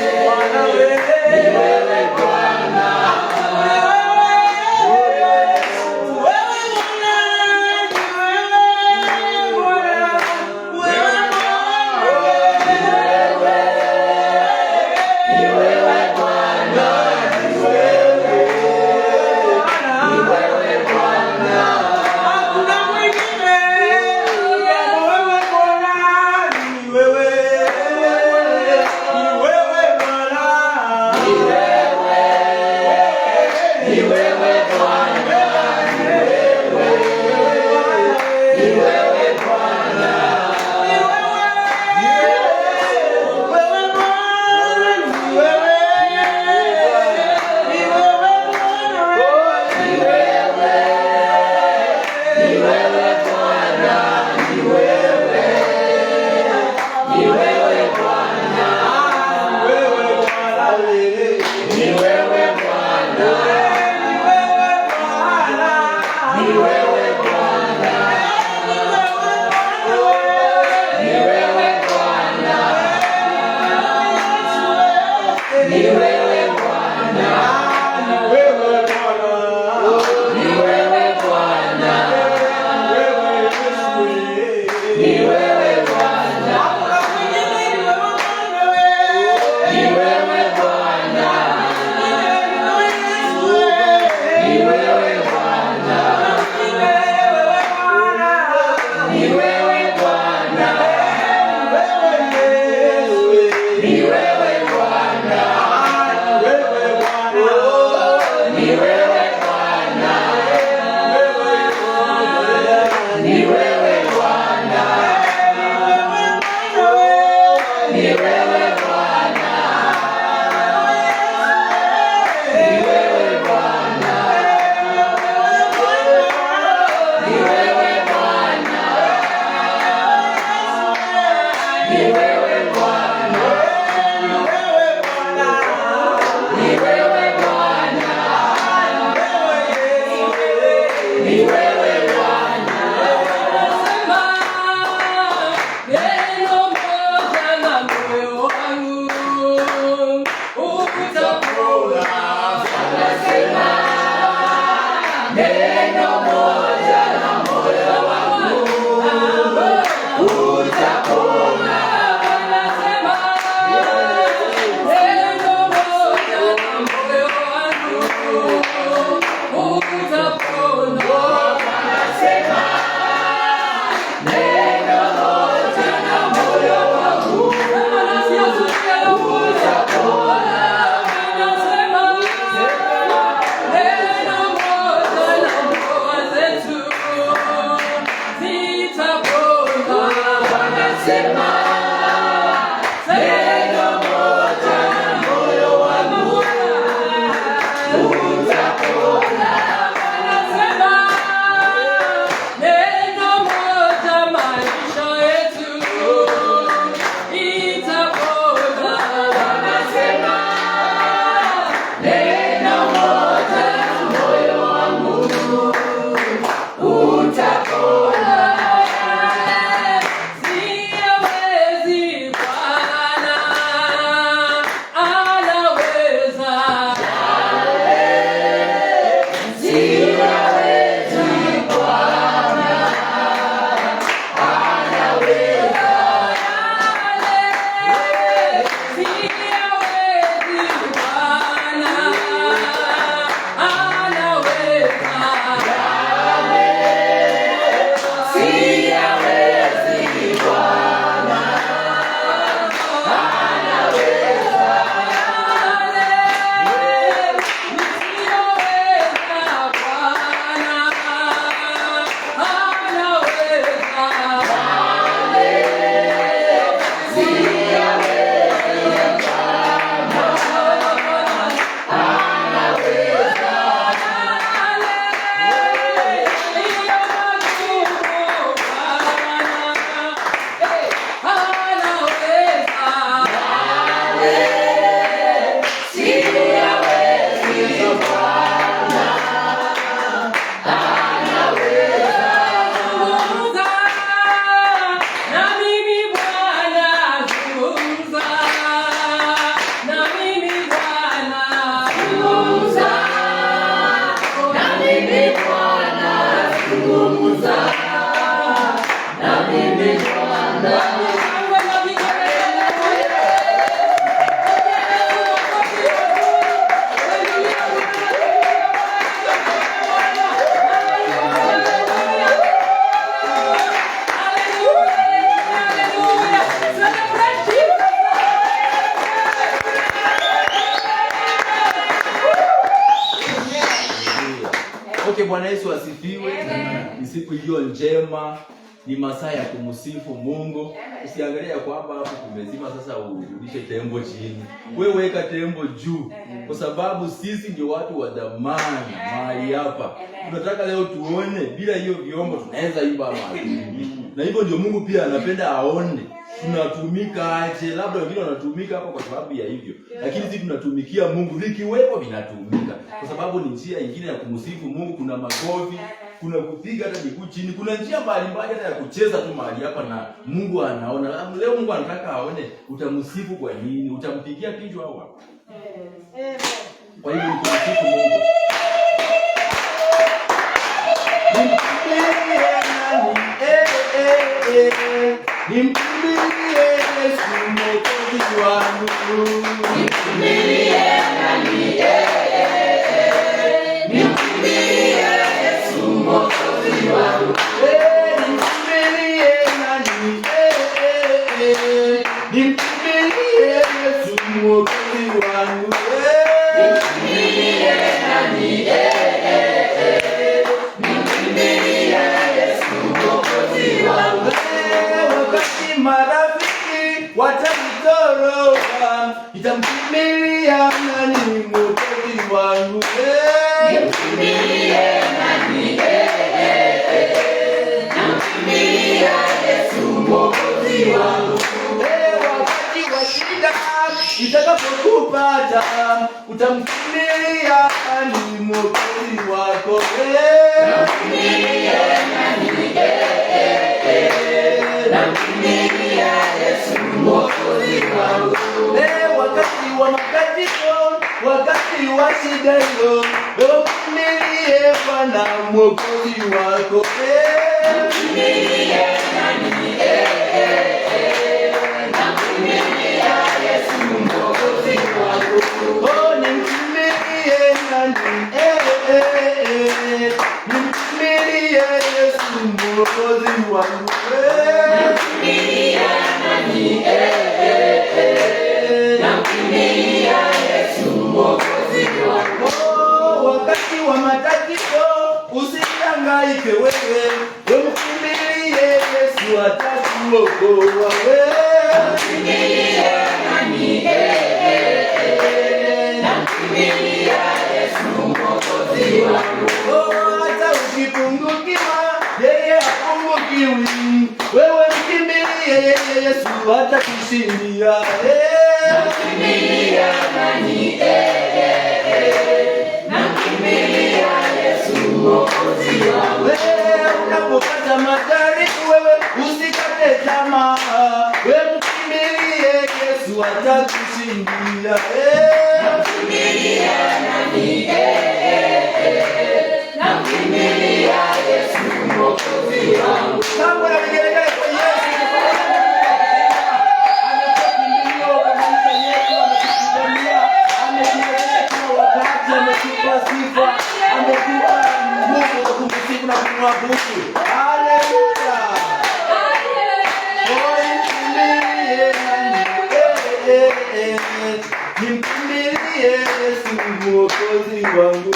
ni wewe, wewe Utapona Bwana Yesu asifiwe. Ni siku iliyo njema, ni masaa ya kumsifu Mungu. Usiangalie kwamba hapo kumezima sasa urudishe tembo chini. Wewe weka tembo juu, kwa sababu sisi ndio watu wa dhamani mahali hapa. Tunataka leo tuone bila hiyo vyombo tunaweza imba mahali. Na hivyo ndio Mungu pia anapenda aone tunatumika aje. Labda wengine wanatumika hapa kwa sababu ya hivyo, lakini sisi tunatumikia Mungu, likiwepo vinatumika kwa sababu ni njia nyingine ya kumsifu Mungu. Kuna makofi, kuna kupiga hata miguu chini, kuna njia mbalimbali hata ya kucheza tu mahali hapa, na Mungu anaona. Leo Mungu anataka aone utamsifu kwa nini, utampigia kichwa au wapi? Kwa hivyo kumsifu Mungu. Nimkimbilie Yesu Mwokozi wangu. Nimkimbilie nani? Nimkimbilie Yesu Mwokozi wangu. Nimkimbilie nani? Nimkimbilie Yesu Mwokozi wangu. Nimkimbilie nani? Nimkimbilie Yesu Mwokozi wangu. Wakati marafiki watanitoroka, nitamkimbilia nani? Mwokozi wangu. Nimkimbilie nani? Namkimbilia Yesu Mwokozi wangu. Wakati wa shida itakapokupata, utamkimbilia nani? Mwokozi wako. Namkimbilia nani? Namkimbilia Yesu Mwokozi wangu. Wakati wa makatiko, wakati wa shida hiyo, namkimbilie Bwana Mwokozi wako. Namkimbilia nani? Namkimbilia Yesu Mwokozi wangu. Nimkimbilie nani? Nimkimbilie Yesu Mwokozi wangu. Namkimbilia nani? Namkimbilia Yesu Mwokozi wangu. Wakati wa matatizo usihangaike wewe, mkimbilie Yesu atakuokoa wewe. Namkimbilia nani? Namkimbilia Yesu Mwokozi wangu. Hata ukipungukiwa yeye hapungukiwi, wewe mkimbilie Yesu atakushindia. Namkimbilia nani? Namkimbilia Yesu Mwokozi wangu. Unapopata majaribu wewe usikate tamaa, wewe mkimbilie Yesu atakushindia. Namkimbilia nani? Namkimbilia Yesu Mwokozi wangu. Kama nagelekele kwa Yesu amekimbilia kwa maisha yetu, ametupigania, ametuwezesha kila wakati, ametupa sifa, ametupa nguvu za kumsifu na kumwabudu. Haleluya. Nimkimbilie Yesu Mwokozi wangu.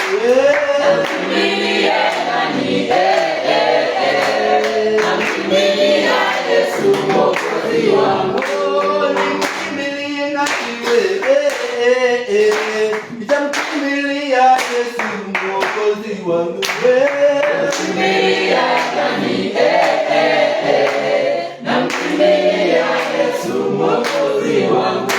Namkimbilie nani? Namkimbilia Yesu Mwokozi wangu. Nimkimbilie nani? Nitamkimbilia Yesu Mwokozi wangu. Namkimbilia nani? Namkimbilia Yesu Mwokozi wangu.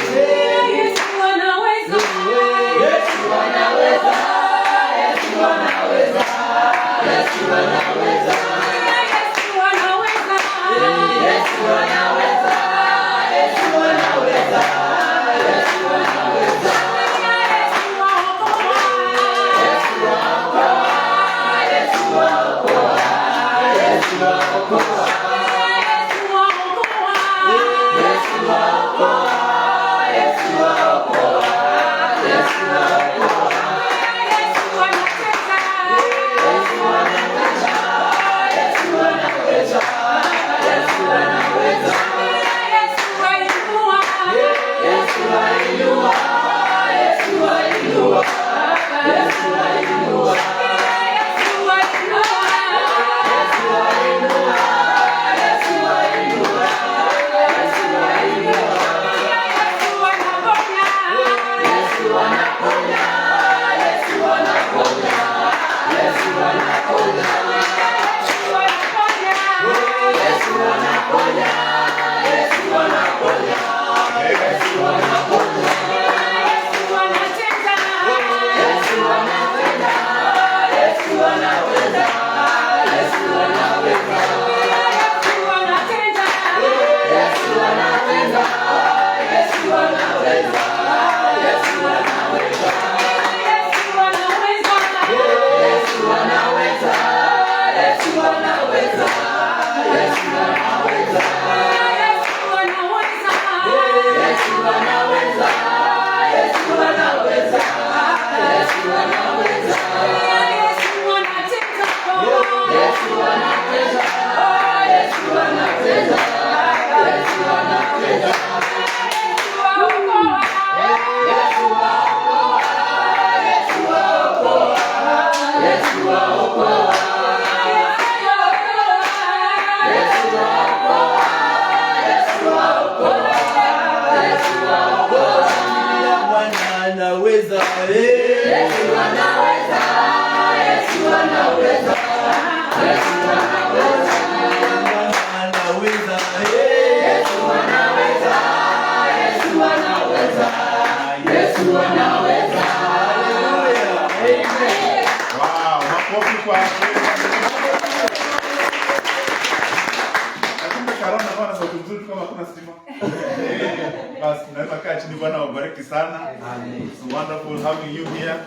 It's wonderful having you here.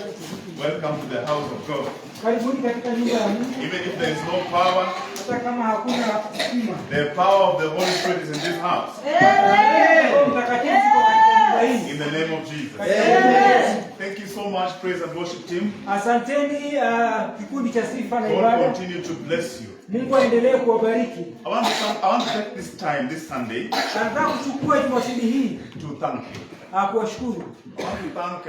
Welcome to the house of God. Even if there is no power, the power of the Holy Spirit is in this house. In the name of Jesus. Thank you so much, praise and worship team. God continue to bless you. I want to take this time, this Sunday, to thank you. I want to thank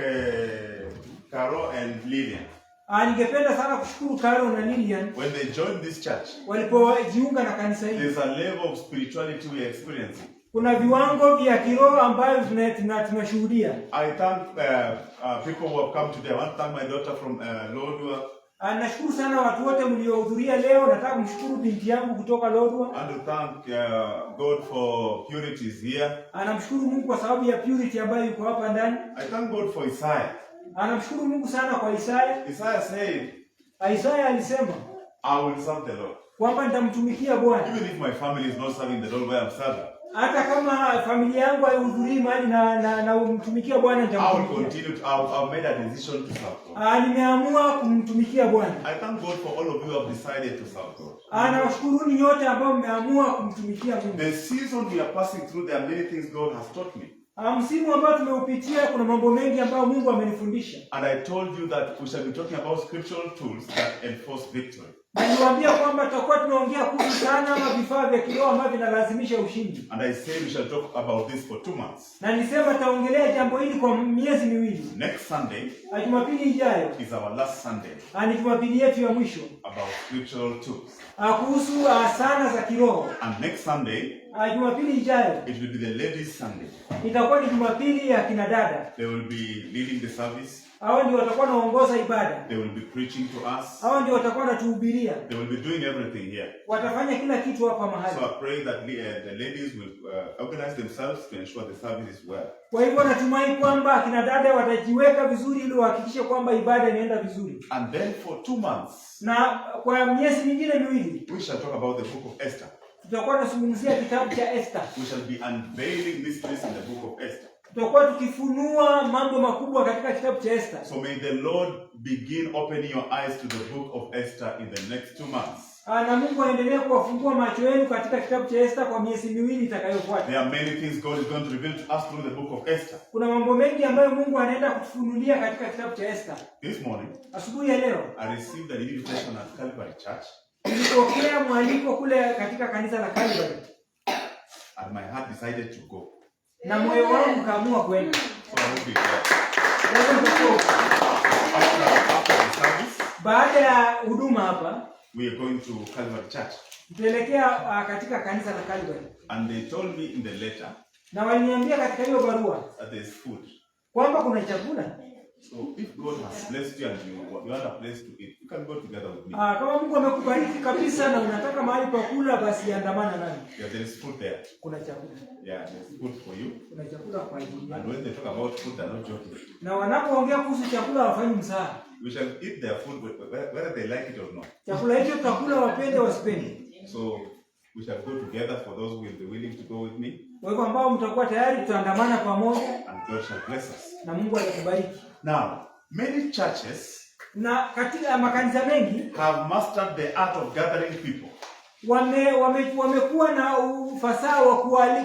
Carol and Lillian. Ningependa sana kushukuru Carol na Lillian. When they joined this church, walipojiunga na kanisa hili. There's a level of spirituality we are experiencing. Kuna viwango vya kiroho ambavyo tunashuhudia. I thank people who have come today. I want to thank my daughter from Lodwar. Nashukuru sana watu wote mliohudhuria leo. Nataka kumshukuru binti yangu kutoka Lodwar. And to thank God for Purity is here. Anamshukuru Mungu kwa sababu ya Purity ambayo yuko hapa ndani. I thank God for Isaiah. Anamshukuru Mungu sana kwa Isaiah. Isaiah said, Isaiah alisema, I will serve the Lord. Kwamba nitamtumikia Bwana. Even if my family is not serving the Lord where I'm serving. Hata kama familia yangu haihudhurii mahali na umtumikia Bwana nitamtumikia. I will continue to, I've made a decision to serve God. Nimeamua kumtumikia Bwana. I thank God for all of you who have decided to serve God. Nawashukuru nyote ambao mmeamua kumtumikia Mungu. The season we are passing through, there are many things God has taught me. Msimu ambao tumeupitia kuna mambo mengi ambayo Mungu amenifundisha. And I told you that we shall be talking about scriptural tools that enforce victory. Niliwaambia kwamba tutakuwa tunaongea kuhusu sana ama vifaa vya kiroho ambavyo vinalazimisha ushindi. And I said we shall talk about this for 2 months. Na nilisema taongelea jambo hili kwa miezi miwili. Next Sunday, Jumapili ijayo, is our last Sunday. Ni Jumapili yetu ya mwisho. About scriptural tools. Kuhusu sana za kiroho. And next Sunday, Jumapili ijayo, it will be the ladies' Sunday. Itakuwa ni Jumapili ya kina dada. They will be leading the service. Hao ndio watakuwa naongoza ibada. They will be preaching to us. Hao ndio watakuwa natuhubiria. They will be doing everything here. Watafanya kila kitu hapa mahali. So I pray that the ladies will organize themselves to ensure the service is well. Kwa hivyo natumai kwamba kina dada watajiweka vizuri ili wahakikishe kwamba ibada inaenda vizuri. And then for 2 months, na kwa miezi mingine miwili, we shall talk about the book of Esther. Tutakuwa tunazungumzia kitabu cha Esther. We shall be unveiling mysteries in the book of Esther. Tutakuwa tukifunua mambo makubwa katika kitabu cha Esther. So may the Lord begin opening your eyes to the book of Esther in the next 2 months. Na Mungu aendelee kuwafungua macho yenu katika kitabu cha Esther kwa miezi miwili itakayofuata. There are many things God is going to reveal to us through the book of Esther. Kuna mambo mengi ambayo Mungu anaenda kutufunulia katika kitabu cha Esther. This morning, asubuhi ya leo, I received an invitation at Calvary Church. Nilipokea mwaliko kule katika kanisa la Calvary. And my heart decided to go. Na moyo wangu kaamua kwenda. So I will be there. After the service, baada ya huduma hapa, we are going to Calvary Church. Tutaelekea katika kanisa la Calvary. And they told me in the letter, na waliniambia katika hiyo barua, that there is food. Kwamba kuna chakula. So if God has blessed you and you want a place to eat, you can go together with me. Kama Mungu amekubariki kabisa na unataka mahali pa kula, basi andamana nami. Yeah, there is food there. Kuna chakula. Yeah, there is food for you. Kuna chakula kwa ajili. And when they talk about food, they're not joking. Na wanapoongea kuhusu chakula wafanyi mzaha. We shall eat their food whether they like it or not. Chakula hicho tutakula wapende wasipende. So we shall go together for those who will be willing to go with me. Kwa hivyo ambao mtakuwa tayari tutaandamana pamoja. And God shall bless us. Na Mungu atakubariki. Now, many churches na katika makanisa mengi have mastered the art of gathering people. Wamekuwa na ufasaha wa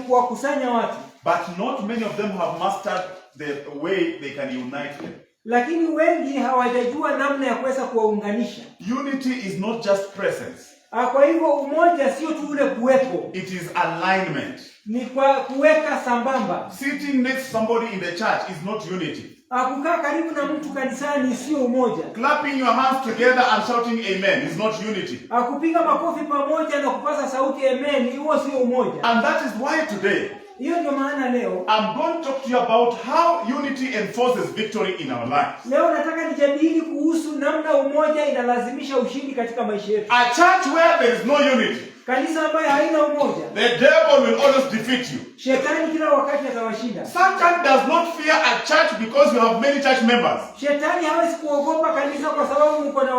kuwakusanya watu. But not many of them have mastered the way they can unite them. Lakini wengi hawajajua namna ya kuweza kuwaunganisha. Unity is not just presence. Kwa hivyo umoja sio tu ule kuwepo. It is alignment. Ni kwa kuweka sambamba. Sitting next to somebody in the church is not unity. Kukaa karibu na mtu kanisani sio umoja. Clapping your hands together and shouting amen is not unity. Kupiga makofi pamoja na kupaza sauti amen, hiyo sio umoja. And that is why today hiyo ndio maana leo I'm going to talk to you about how unity enforces victory in our lives. Leo nataka nijadili kuhusu namna umoja inalazimisha ushindi katika maisha yetu. A church where there is no unity, kanisa ambayo haina umoja, the devil will always defeat you. Shetani kila wakati atawashinda. Satan does not fear a church because you have many church members. Shetani hawezi kuogopa kanisa kwa sababu mko na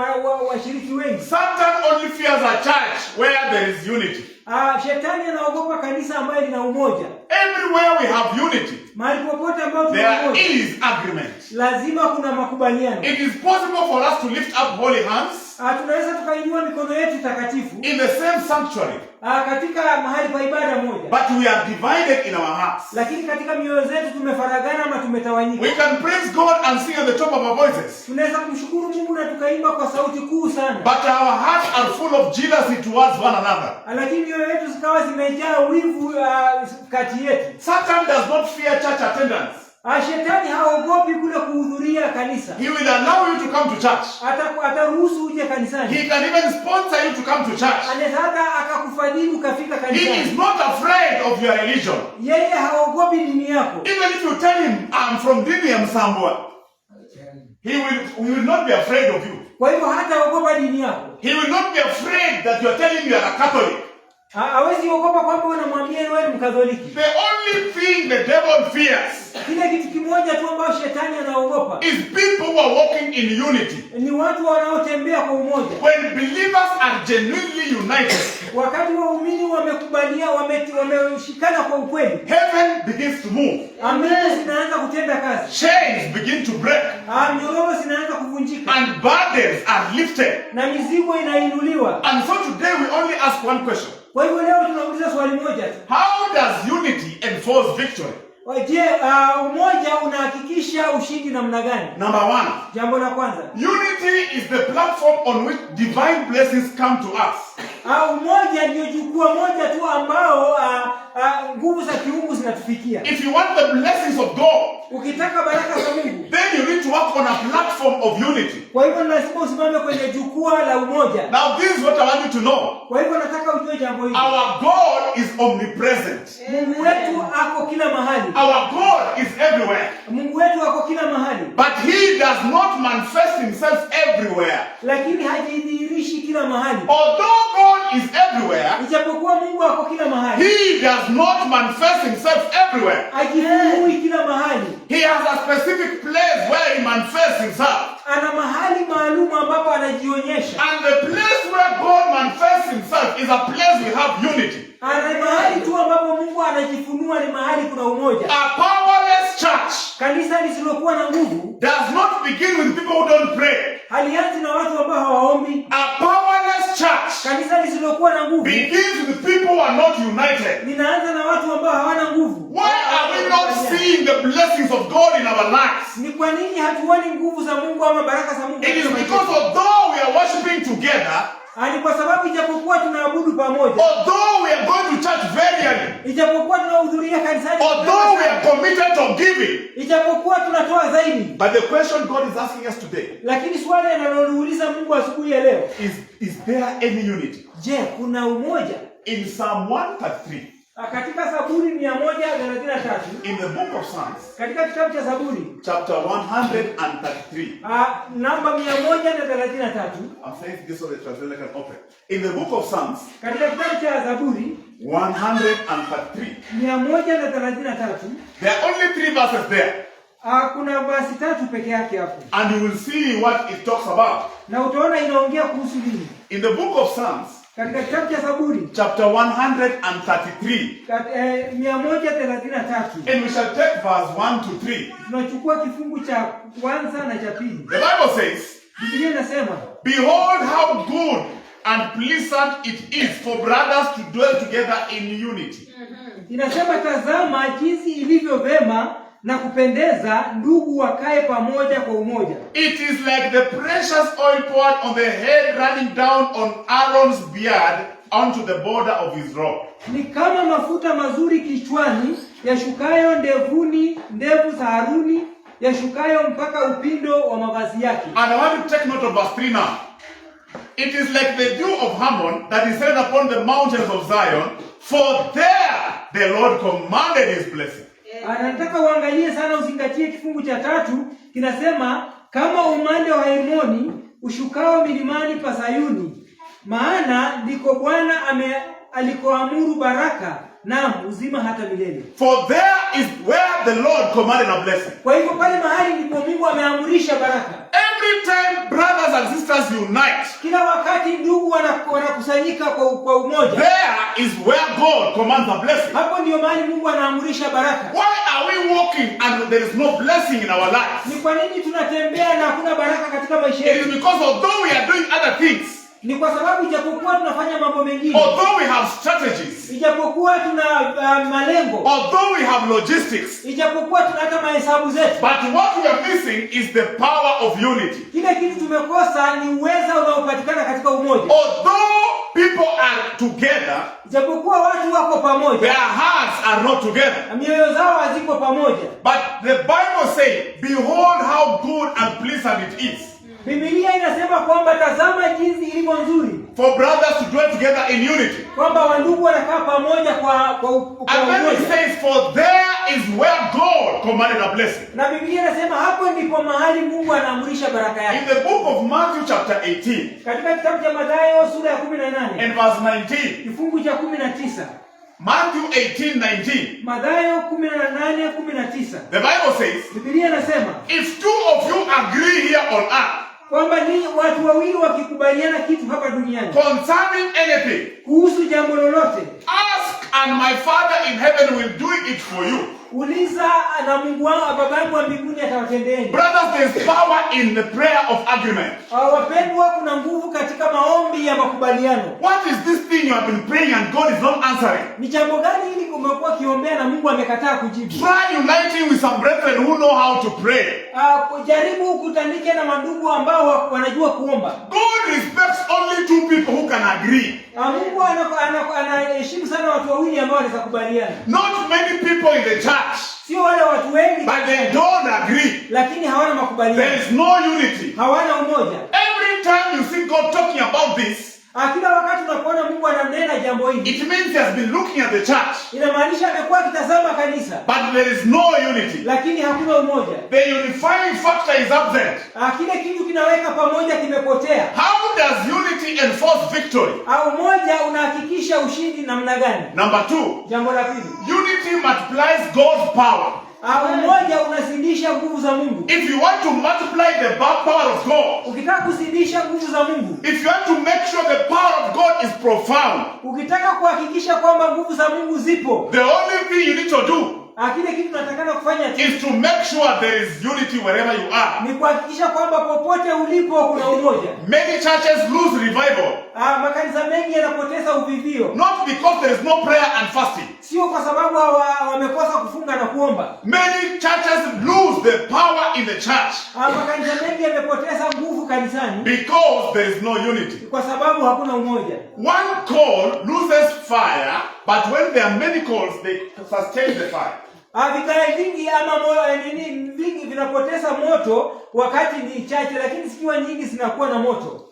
washiriki wengi. Satan only fears a church where there is unity. Shetani anaogopa kanisa ambayo lina umoja. Everywhere we have unity, mahali popote ambapo tuna umoja, there is agreement. Lazima kuna makubaliano. It is possible for us to lift up holy hands. Tunaweza tukainua mikono yetu takatifu in the same sanctuary. Katika mahali pa ibada moja. But we are divided in our hearts. Lakini katika mioyo zetu tumefaragana ama tumetawanyika. We can praise God and sing at the top of our voices. Tunaweza kumshukuru Mungu na tukaimba kwa sauti kuu sana. But our hearts are full of jealousy towards one another. Lakini mioyo yetu zikawa zimejaa wivu kati yetu. Satan does not fear church attendance. Shetani haogopi kule kuhudhuria kanisa. He will allow you to come to church. Ataruhusu uje kanisani. He can even sponsor you to come to church. Anaweza akakufadhili ukafika kanisani. He is not afraid of your religion. Yeye haogopi dini yako. Even if you tell him I'm from dini ya Msambwa, he will not be afraid of you. Kwa hivyo hataogopa dini yako. He will not be afraid that you are telling you are a Catholic. Hawezi ogopa kwamba unamwambia wewe ni Mkatoliki. The only thing the devil fears, kile kitu kimoja tu ambao shetani anaogopa, is people who are walking in unity. Ni watu wanaotembea kwa umoja. When believers are genuinely united, wakati waumini wamekubalia, wameshikana kwa ukweli, heaven begins to move. Amina zinaanza kutenda kazi. Chains begin to break. Nyororo zinaanza kuvunjika. And burdens are lifted. Na mizigo inainuliwa. And so today we only ask one question. Kwa hivyo leo tunauliza swali moja tu. How does unity enforce victory? Je, umoja unahakikisha ushindi namna gani? Number one. Jambo la kwanza. Unity is the platform on which divine blessings come to us. Umoja ndio jukwaa moja tu ambao nguvu za kiungu zinatufikia. If you want the blessings of God, ukitaka baraka za Mungu, then you need to work on a platform of unity. Kwa hivyo lazima usimame kwenye jukwaa la umoja. Now this is what I want you to know. Kwa hivyo nataka ujue jambo hili. Our God is omnipresent. Mungu wetu ako kila mahali. Our God is everywhere. Mungu wetu ako kila mahali. But he does not manifest himself everywhere. Lakini hajidhihirishi kila mahali. Although God is everywhere, ijapokuwa Mungu ako kila mahali, he does not manifest himself everywhere. Hajifunui kila mahali. He has a specific place where he manifests himself. Ana mahali maalum ambapo anajionyesha. And the place where God manifests himself is a place we have unity. Ana mahali tu ambapo Mungu anajifunua ni mahali kuna umoja. A powerless church, kanisa lisilokuwa na nguvu, does not begin with people who don't pray. Halianzi na watu ambao hawaombi. A powerless church, kanisa lisilokuwa na nguvu, begins with people who are not united. Linaanza na watu ambao hawana nguvu. Why are we not seeing the blessings of God in our lives? Ni kwa nini hatuoni nguvu za Mungu ama baraka za Mungu? It is because although we are worshiping together, ni kwa sababu ijapokuwa tunaabudu pamoja, although we are going to church very early, ijapokuwa tunahudhuria kanisani, although we are committed to giving, ijapokuwa tunatoa zaidi. But the question God is asking us today, lakini swali analouliza Mungu asubuhi ya leo, is there any unity? Je, kuna umoja? In Psalm 133, katika Zaburi 133, in the book of Psalms, katika kitabu cha Zaburi, chapter 133, namba 133, I'm saying this so the translator can open. In the book of Psalms, katika kitabu cha Zaburi 133, 133, there are only 3 verses there. Kuna basi 3 peke yake hapo. And you will see what it talks about. Na utaona inaongea kuhusu nini. In the book of Psalms, katika kitabu cha Zaburi, chapter 133, 133, and we shall take verse 1 to 3. Tunachukua kifungu cha kwanza na cha pili. The Bible says, Biblia inasema, behold how good and pleasant it is for brothers to dwell together in unity. Inasema, tazama jinsi ilivyo vema na kupendeza, ndugu wakae pamoja kwa umoja. It is like the precious oil poured on the head running down on Aaron's beard onto the border of his robe. Ni kama mafuta mazuri kichwani yashukayo ndevu za Haruni, yashukayo mpaka upindo wa mavazi yake. And I want to take note of verse 3 now. It is like the dew of Hermon that is set upon the mountains of Zion, for there the Lord commanded his blessing. Anataka uangalie sana, uzingatie kifungu cha 3 kinasema kama umande wa Hermoni ushukao milimani pa Sayuni, maana ndiko Bwana alikoamuru baraka na uzima hata milele. For there is where the Lord commanded a blessing. Kwa hivyo pale mahali ndipo Mungu ameamrisha baraka. Every time brothers and sisters unite, kila wakati ndugu wanakusanyika kwa umoja, there is where God commands a blessing. Hapo ndio mahali Mungu anaamrisha baraka. Why are we walking and there is no blessing in our lives? Ni kwa nini tunatembea na hakuna baraka katika maisha yetu? It is because although we are doing other things, ni kwa sababu ijapokuwa tunafanya mambo mengine, although we have strategies, ijapokuwa tuna malengo, although we have logistics, ijapokuwa tuna hata mahesabu zetu, but what we are missing is the power of unity. Kile kitu tumekosa ni uweza unaopatikana katika umoja. Although people are together, ijapokuwa watu wako pamoja, their hearts are not together, mioyo zao haziko pamoja. But the Bible says, behold how good and pleasant it is. Biblia inasema kwamba tazama jinsi ilivyo nzuri for brothers to dwell together in unity. Kwamba wandugu wanakaa pamoja kwa and then it says, for there is where God commanded a blessing. Na Biblia inasema hapo ndipo mahali Mungu anaamrisha baraka yake. In the book of Matthew chapter 18, katika kitabu cha Mathayo sura ya 18 and verse 19, kifungu cha 19. Matthew 18:19. Mathayo 18:19. The Bible says, Biblia inasema, if two of you agree here on earth, kwamba ni watu wawili wakikubaliana kitu hapa duniani concerning anything, kuhusu jambo lolote, ask and my Father in heaven will do it for you. Uliza na Mungu wangu, baba yangu wa mbinguni atawatendeeni. Brothers, there is power in the prayer of agreement. Wapendwa, kuna nguvu katika maombi ya makubaliano. What is this thing you have been praying and God is not answering? Ni jambo gani hili umekuwa ukiombea na Mungu amekataa kujibu? Try uniting with some brethren who know how to pray. Jaribu ukutanike na mandugu ambao wanajua kuomba. God respects only two people who can agree. Mungu anaheshimu sana watu wawili ambao wanaweza kubaliana. Not many people in the church. Sio wale watu wengi, but they don't agree. Lakini hawana makubaliano. There is no unity. Hawana umoja. Every time you see God talking about this, kila wakati unapoona Mungu ananena jambo hili, it means he has been looking at the church. Inamaanisha amekuwa akitazama kanisa. But there is no unity. Lakini hakuna umoja. The unifying factor is absent. Kile kitu kinaweka pamoja kimepotea. How does unity enforce victory? Umoja unahakikisha ushindi namna gani? Number 2. Jambo la pili. Unity multiplies God's power. Umoja unazidisha nguvu za Mungu. If you want to multiply the power of God, ukitaka kuzidisha nguvu za Mungu, if you want to make sure the power of God is profound, ukitaka kuhakikisha kwamba nguvu za Mungu zipo, the only thing you need to do kile kitu tunatakana kufanya is to make sure there is unity wherever you are. Ni kuhakikisha kwamba popote ulipo kuna umoja. Many churches lose revival. Makanisa mengi yanapoteza uvivio. Not because there is no prayer and fasting. Sio kwa sababu wamekosa kufunga na kuomba. Many churches lose the power in the church. Makanisa mengi yamepoteza nguvu kanisani because there is no unity. Kwa sababu hakuna umoja. One coal loses fire, but when there are many coals, they sustain the fire. Vikali vingi ama vingi vinapoteza moto wakati ni chache, lakini zikiwa nyingi zinakuwa na moto.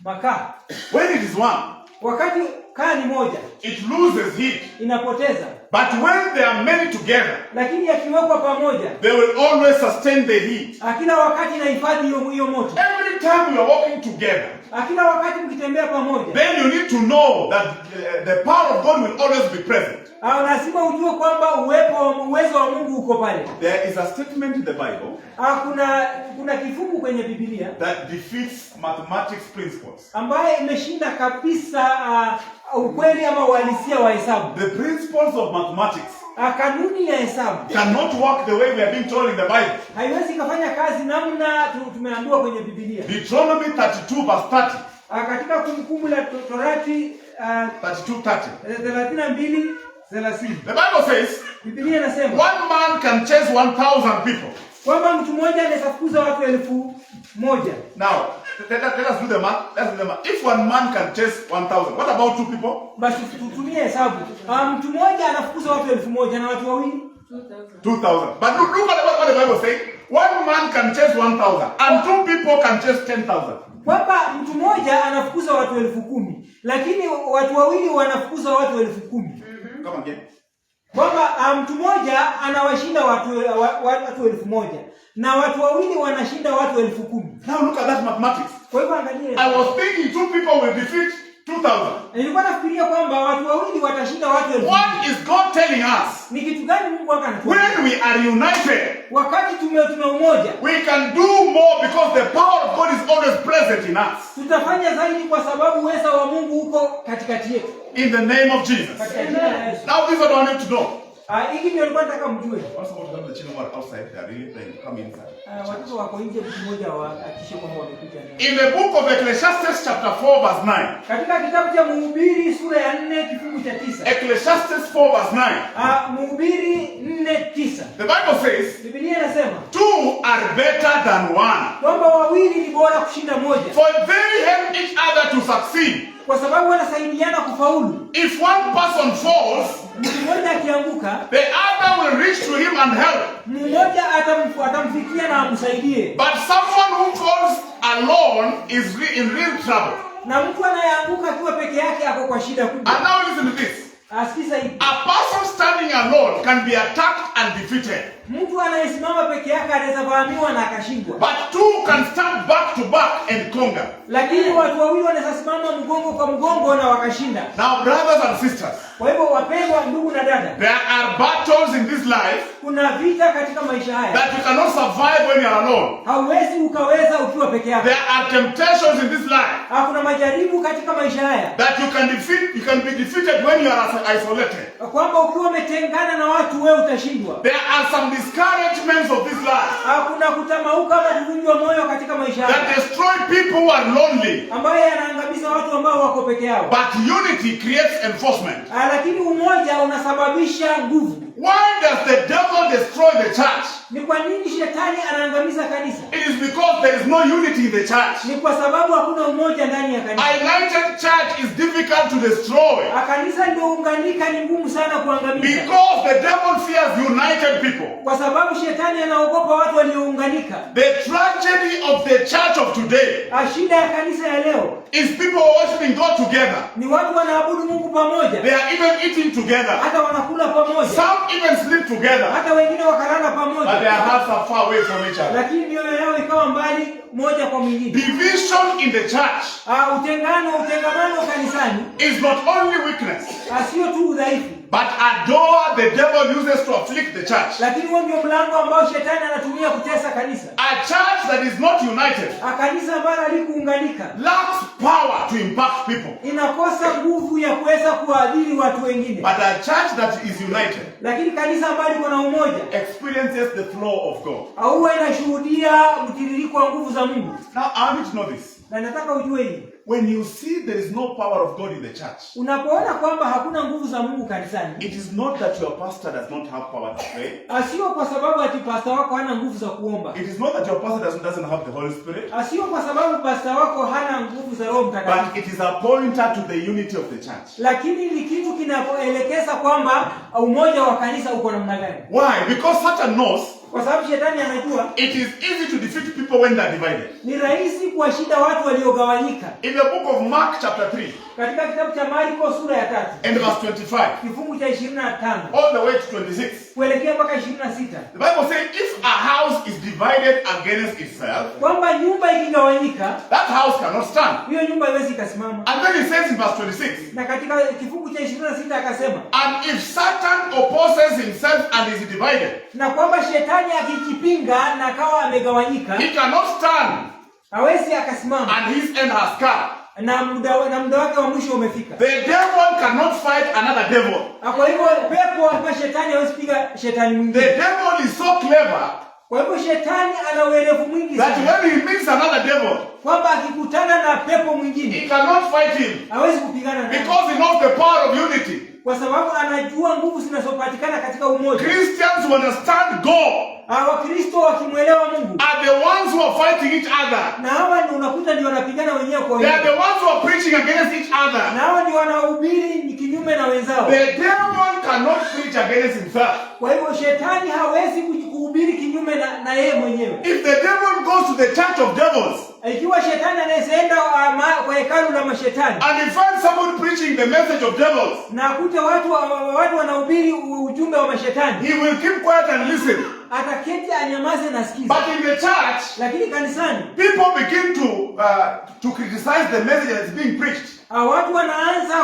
Makaa. When it is one, wakati kaa ni moja, it loses heat. Inapoteza. But when there are many together, lakini yakiwekwa pamoja, they will always sustain the heat. Kila wakati inahifadhi hiyo moto. Every time you are walking together, kila wakati mkitembea pamoja, then you need to know that the power of God will always be present. Lazima ujue kwamba uwezo wa Mungu uko pale. There is a statement in the Bible kuna kifungu kwenye Biblia that defeats mathematics principles. Ambaye imeshinda kabisa ukweli ama uhalisia wa hesabu. The principles of mathematics kanuni ya hesabu cannot work the way we are being told in the Bible. Haiwezi kufanya kazi namna tumeambiwa kwenye Biblia. Deuteronomy 32 verse 30. Katika Kumbukumbu la Torati 32:30. 32 30. The Bible says, Biblia inasema one man can chase 1,000 people. kwamba mtu mmoja anaweza kufukuza watu 1,000. Now, let us do the math. Let's do the math. If one man can chase 1,000, what about two people? Basi tutumie hesabu. Mtu mmoja anafukuza watu 1,000 na watu wawili 2,000. But look at what the Bible says. One man can chase 1,000 and two people can chase 10,000. kwamba mtu mmoja anafukuza watu 10,000 lakini watu wawili wanafukuza watu 10,000. Come again. Kwamba mtu mmoja anawashinda watu 1,000 na watu wawili wanashinda watu 10,000. Now look at that mathematics. Kwa hivyo angalia. I was thinking two people will defeat 2,000. Nilikuwa nafikiria kwamba watu wawili watashinda watu 10,000. What is God telling us? Ni kitu gani Mungu akanatuambia? When we are united, Wakati tuna umoja, we can do more because the power of God is always present in us. tutafanya zaidi kwa sababu uweza wa Mungu uko katikati yetu. In the name of Jesus. Katika jina la Yesu. Now this is what I want you to know. Hiki ndio nilikuwa nataka mjue. What's about the children who are outside? They are really playing. Come inside. Watoto wako nje, mtu mmoja hakikishe kwamba wamekuja ndani. In the book of Ecclesiastes chapter 4 verse 9. Katika kitabu cha Mhubiri sura ya 4 kifungu cha 9. Ecclesiastes 4 verse 9. Mhubiri 4:9. The Bible says, Biblia inasema two are better than one, kwamba wawili ni bora kushinda moja, for they help each other to succeed. kwa sababu wanasaidiana kufaulu. If one person falls, Mtu mmoja akianguka, the other will reach to him and help. mmoja atamfikia na amsaidie. But someone who falls alone is in real trouble. Na mtu anayeanguka akiwa peke yake ako kwa shida kubwa. And now listen to this. Asikiza hivi. A person standing alone can be attacked and defeated. Mtu anayesimama peke yake anaweza vamiwa na akashindwa. But two can stand back to back and conquer. Lakini watu wawili wanaweza simama mgongo kwa mgongo na wakashinda. Now brothers and sisters, Kwa hivyo wapendwa ndugu na dada, there are battles in this life kuna vita katika maisha haya. that you cannot survive when you are alone. Hauwezi ukaweza ukiwa peke yako. There are temptations in this life Kuna majaribu katika maisha haya. that you can be defeated when you are isolated. Kwamba ukiwa umetengana na watu wewe utashindwa. There are some discouragements of this life Kuna kutamauka ama kuvunjwa moyo katika maisha haya that destroy people who are lonely. ambayo yanaangamiza watu ambao wako peke yao. But unity creates enforcement. Lakini umoja unasababisha nguvu. Why does the devil destroy the church? Ni kwa nini shetani anaangamiza kanisa? It is because there is no unity in the church. Ni kwa sababu hakuna umoja ndani ya kanisa. A united church is difficult to destroy Kanisa ndio unganika ni ngumu sana kuangamiza. because the devil fears united people. Kwa sababu shetani anaogopa watu waliounganika. The tragedy of the church of today Shida ya kanisa ya leo is people worshiping God together. ni watu wanaabudu Mungu pamoja. They are even eating together. Hata wanakula pamoja. Some even sleep together. Hata wengine wakalala pamoja. But their hearts are far away from each other. Lakini mioyo yao ikawa mbali moja kwa mwingine. Division in the church Utengamano kanisani is not only weakness, sio tu udhaifu, but a door the devil uses to afflict the church. lakini huo ndio mlango ambao shetani anatumia kutesa kanisa. A church that is not united Kanisa ambalo halikuunganika lacks power to impact people. inakosa nguvu ya kuweza kuadhiri watu wengine. But a church that is united Lakini kanisa ambalo liko na umoja experiences the flow of God. huwa inashuhudia mtiririko wa nguvu za Mungu. Now I want you to know this. Na nataka ujue hili. When you see there is no power of God in the church, Unapoona kwamba hakuna nguvu za Mungu kanisani, it is not that your pastor does not have power to pray. sio kwa sababu ati pastor wako hana nguvu za kuomba. It is not that your pastor doesn't have the Holy Spirit. Sio kwa sababu pastor wako hana nguvu za Roho Mtakatifu. But it is a pointer to the unity of the church. Lakini ni kitu kinapoelekeza kwamba umoja wa kanisa uko namna gani. Why? Because Satan knows Kwa sababu shetani anajua it is easy to defeat people when they are divided. ni rahisi kuwashinda watu waliogawanyika. In the book of Mark chapter 3 Katika kitabu cha Marko sura ya 3 and verse 25 kifungu cha 25 all the way to 26, kuelekea mpaka 26, the Bible says if a house is divided against itself, kwamba nyumba ikigawanyika that house cannot stand. hiyo nyumba haiwezi kusimama. And then he says in verse 26, Na katika kifungu cha 26 akasema, and if Satan opposes himself and is divided, na kwamba shetani akijipinga na kawa amegawanyika, he cannot stand hawezi akasimama, and his end has come. na muda wake wa mwisho umefika. The devil cannot fight another devil. Kwa hivyo pepo hapa shetani hawezi piga shetani The mwingine. devil is so clever Kwa hivyo shetani ana uerevu mwingi that sana, when he meets another devil, kwamba akikutana na pepo mwingine he cannot fight him hawezi kupigana naye, because he knows the power of unity. Kwa sababu anajua nguvu zinazopatikana katika umoja. Christians who understand God Wakristo wakimwelewa Mungu are the ones who are fighting each other. na hawa ndio unakuta ndio wanapigana wenyewe kwa They are wenyewe. the ones who are preaching against each other. Na hawa ndio wanahubiri ni kinyume na wenzao. The devil cannot preach against himself. Kwa hivyo shetani hawezi kuhubiri kinyume na yeye mwenyewe. If the devil goes to the church of devils Ikiwa shetani anaenda kwa hekalu la mashetani and he finds somebody preaching the message of devils, na akute watu wanahubiri ujumbe wa mashetani, he will keep quiet and listen. ataketi anyamaze na sikiza. But in the church, Lakini kanisani people begin to criticize the message that is being preached. watu wanaanza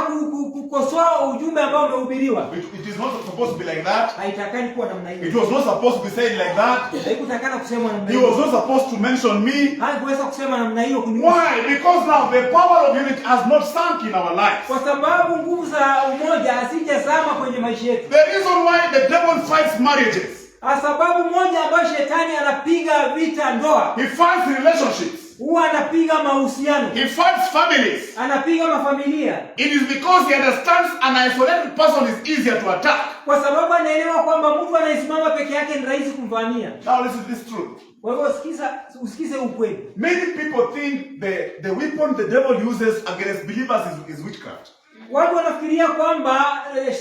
kukosoa ujumbe ambao umehubiriwa. It is not supposed to be like that. Haitakani kuwa namna hiyo. It was not supposed to be said like that. Haikutakana kusema namna He hiyo. was not supposed to mention me. Haikuweza kusema namna hiyo kunihusu. Why? Because now the power of unity has not sunk in our lives. Kwa sababu nguvu za umoja hazijazama kwenye maisha yetu. The reason why the devil fights marriages, Sababu moja ambayo shetani anapiga vita ndoa, he fights relationships, huwa anapiga mahusiano, he fights families. anapiga mafamilia. It is because he understands an isolated person is easier to attack. Kwa sababu anaelewa kwamba mtu anayesimama peke yake ni rahisi kumvamia. Now listen to this truth. Kwa hivyo usikize ukweli. Many people think the weapon the devil uses against believers is witchcraft. Watu wanafikiria kwamba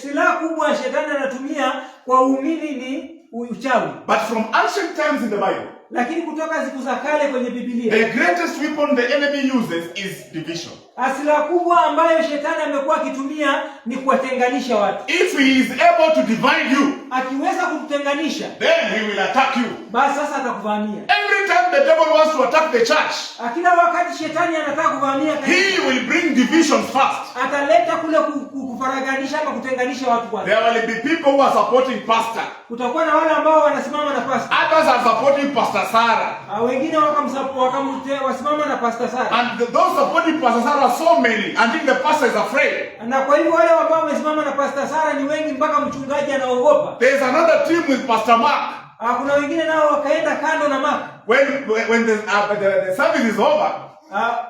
silaha kubwa shetani anatumia kwa uumini ni uchawi. But from ancient times in the Bible, Lakini kutoka siku za kale kwenye Biblia, the greatest weapon the enemy uses is division. silaha kubwa ambayo shetani amekuwa akitumia ni kuwatenganisha watu. If he is able to divide you, Akiweza kututenganisha, then he will attack you. basi sasa atakuvamia. Every time the devil wants to attack the church, Kila wakati shetani anataka kuvamia kanisa, he will bring divisions first. ataleta kule kufaraganisha ama kutenganisha watu kwanza. There will be people who are supporting pastor. Kutakuwa na wale ambao wanasimama na pastor. Others are supporting Pastor Sarah. Wengine wasimama na Pastor Sarah. And those supporting Pastor Sarah are so many until the pastor is afraid. Na kwa hivyo wale ambao wamesimama na Pastor Sarah ni wengi mpaka mchungaji anaogopa. There is another team with Pastor Mark. Kuna wengine nao wakaenda kando na Mark. When the service is over,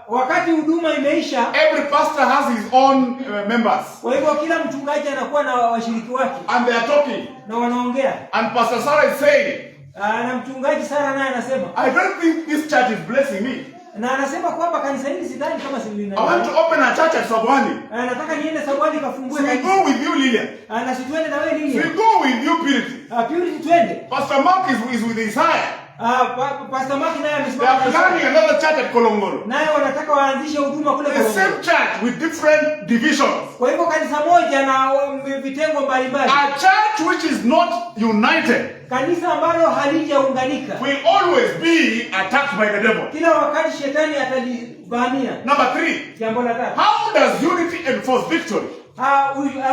wakati huduma imeisha, every pastor has his own members. Kwa hivyo kila mchungaji anakuwa na washiriki wake. And they are talking. Na wanaongea. And Pastor Sarah is saying, na mchungaji Sarah naye anasema, I don't think this church is blessing me. Na anasema kwamba kanisa hili sidhani kama silina. I want to open a church at Sabwani. Nataka niende Sabwani kafungue kanisa. We go with you, Lilian. Na si tuende na wewe Lilian. We go with you, Purity. Purity twende. Pastor Mark is with Isaiah. Pastor Mark naye They are planning another church at Kolongoro. Naye wanataka waanzishe huduma kule Kolongoro. The same church with different divisions. Kwa hivyo kanisa moja na vitengo mbalimbali. A church which is not united, kanisa ambalo halijaunganika, will always be attacked by the devil. Kila wakati shetani atalivamia. Number 3. Jambo la tatu. How does unity enforce victory?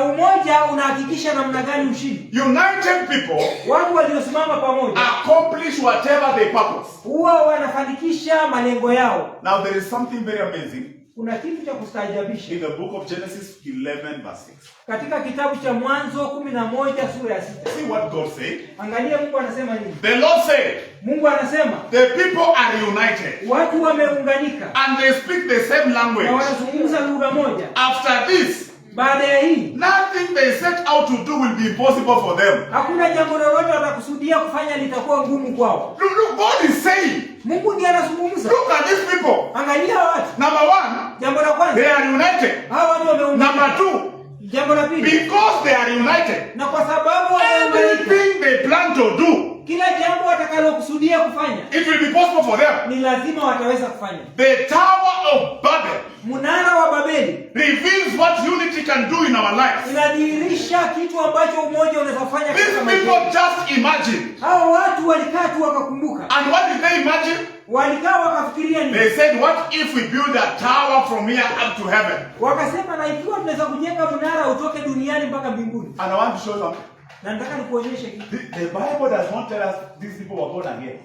Umoja unahakikisha namna gani ushindi? United people, watu waliosimama pamoja, accomplish whatever they purpose. Huwa wanafanikisha malengo yao. Now there is something very amazing. Kuna kitu cha kustaajabisha. In the book of Genesis 11 verse 6. Katika kitabu cha Mwanzo 11 sura ya 6. See what God said. Angalia Mungu anasema nini. The Lord said, Mungu anasema, the people are united. Watu wameunganika. And they speak the same language. Na wanazungumza lugha moja. After this, baada ya hii, nothing they set out to do will be impossible for them. Hakuna jambo lolote watakusudia kufanya litakuwa ngumu kwao. Look, God is saying, Mungu ndiye anazungumza. Look at these people. Angalia watu. Number 1, jambo la kwanza, they are united. Hao watu wameungana. Number 2, jambo la pili, because they are united, na kwa sababu everything they plan to do, kila jambo watakalokusudia kufanya, it will be possible for them. Ni lazima wataweza kufanya. The Tower of Babel, Mnara wa Babeli, reveals what unity can do in our lives. Inadhihirisha kitu ambacho umoja unaweza kufanya katika maisha. These people just imagine. Hao watu walikaa tu wakakumbuka. And what did they imagine? Walikaa wakafikiria nini? They said, what if we build a tower from here up to heaven? Wakasema, na ikiwa tunaweza kujenga mnara utoke duniani mpaka mbinguni. And I want to show something. Na nataka nikuonyeshe kitu. The Bible does not tell us these people were born again.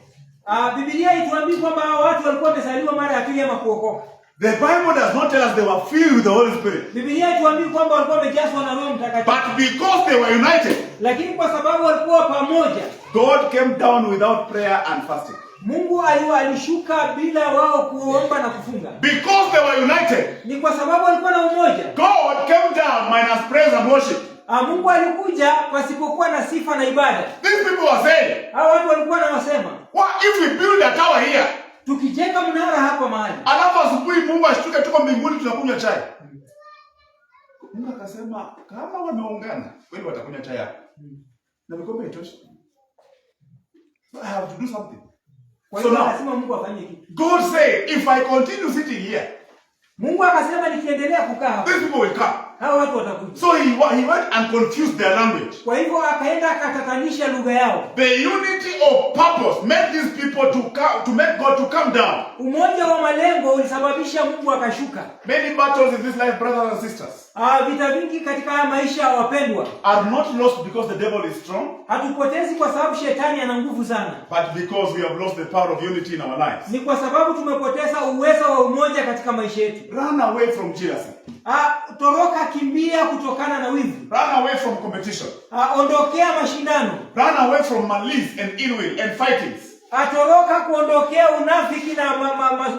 Biblia haituambii kwamba hao watu walikuwa wamezaliwa mara ya pili ama kuokoka. The Bible does not tell us they were filled with the Holy Spirit. Biblia haituambii kwamba walikuwa wamejazwa na Roho Mtakatifu. But because they were united, lakini kwa sababu walikuwa pamoja, God came down without prayer and fasting. Mungu alishuka bila wao kuomba na kufunga. Because they were united, ni kwa sababu walikuwa na umoja. God came down minus praise and worship. Mungu alikuja pasipokuwa na sifa na ibada. These people are saying, Hao watu walikuwa wanasema, what if we build a tower here? tukijenga mnara hapa mahali. Alafu asubuhi Mungu ashtuke tuko mbinguni tunakunywa chai. Mungu akasema kama wameungana, wewe watakunywa chai hapa. Na vikombe itosha. So I have to do something. Kwa So hiyo now, lazima Mungu afanye kitu. God said, if I continue sitting here, Mungu akasema nikiendelea kukaa hapa, these people will come. hao watu watakuja. So he went and confused their language. Kwa hivyo akaenda akatatanisha lugha yao. The unity of purpose made these people to make God to come down. Umoja wa malengo ulisababisha Mungu akashuka. Many battles in this life, brothers and sisters, Vita vingi katika haya maisha wapendwa, are not lost because the devil is strong, hatupotezi kwa sababu shetani ana nguvu sana. but because we have lost the power of unity in our lives. Ni kwa sababu tumepoteza uwezo wa umoja katika maisha yetu. Run away from jealousy. Toroka, kimbia kutokana na wivu. Run away from competition. Ondokea mashindano. Run away from malice and ill will and fightings. Atoroka kuondokea unafiki na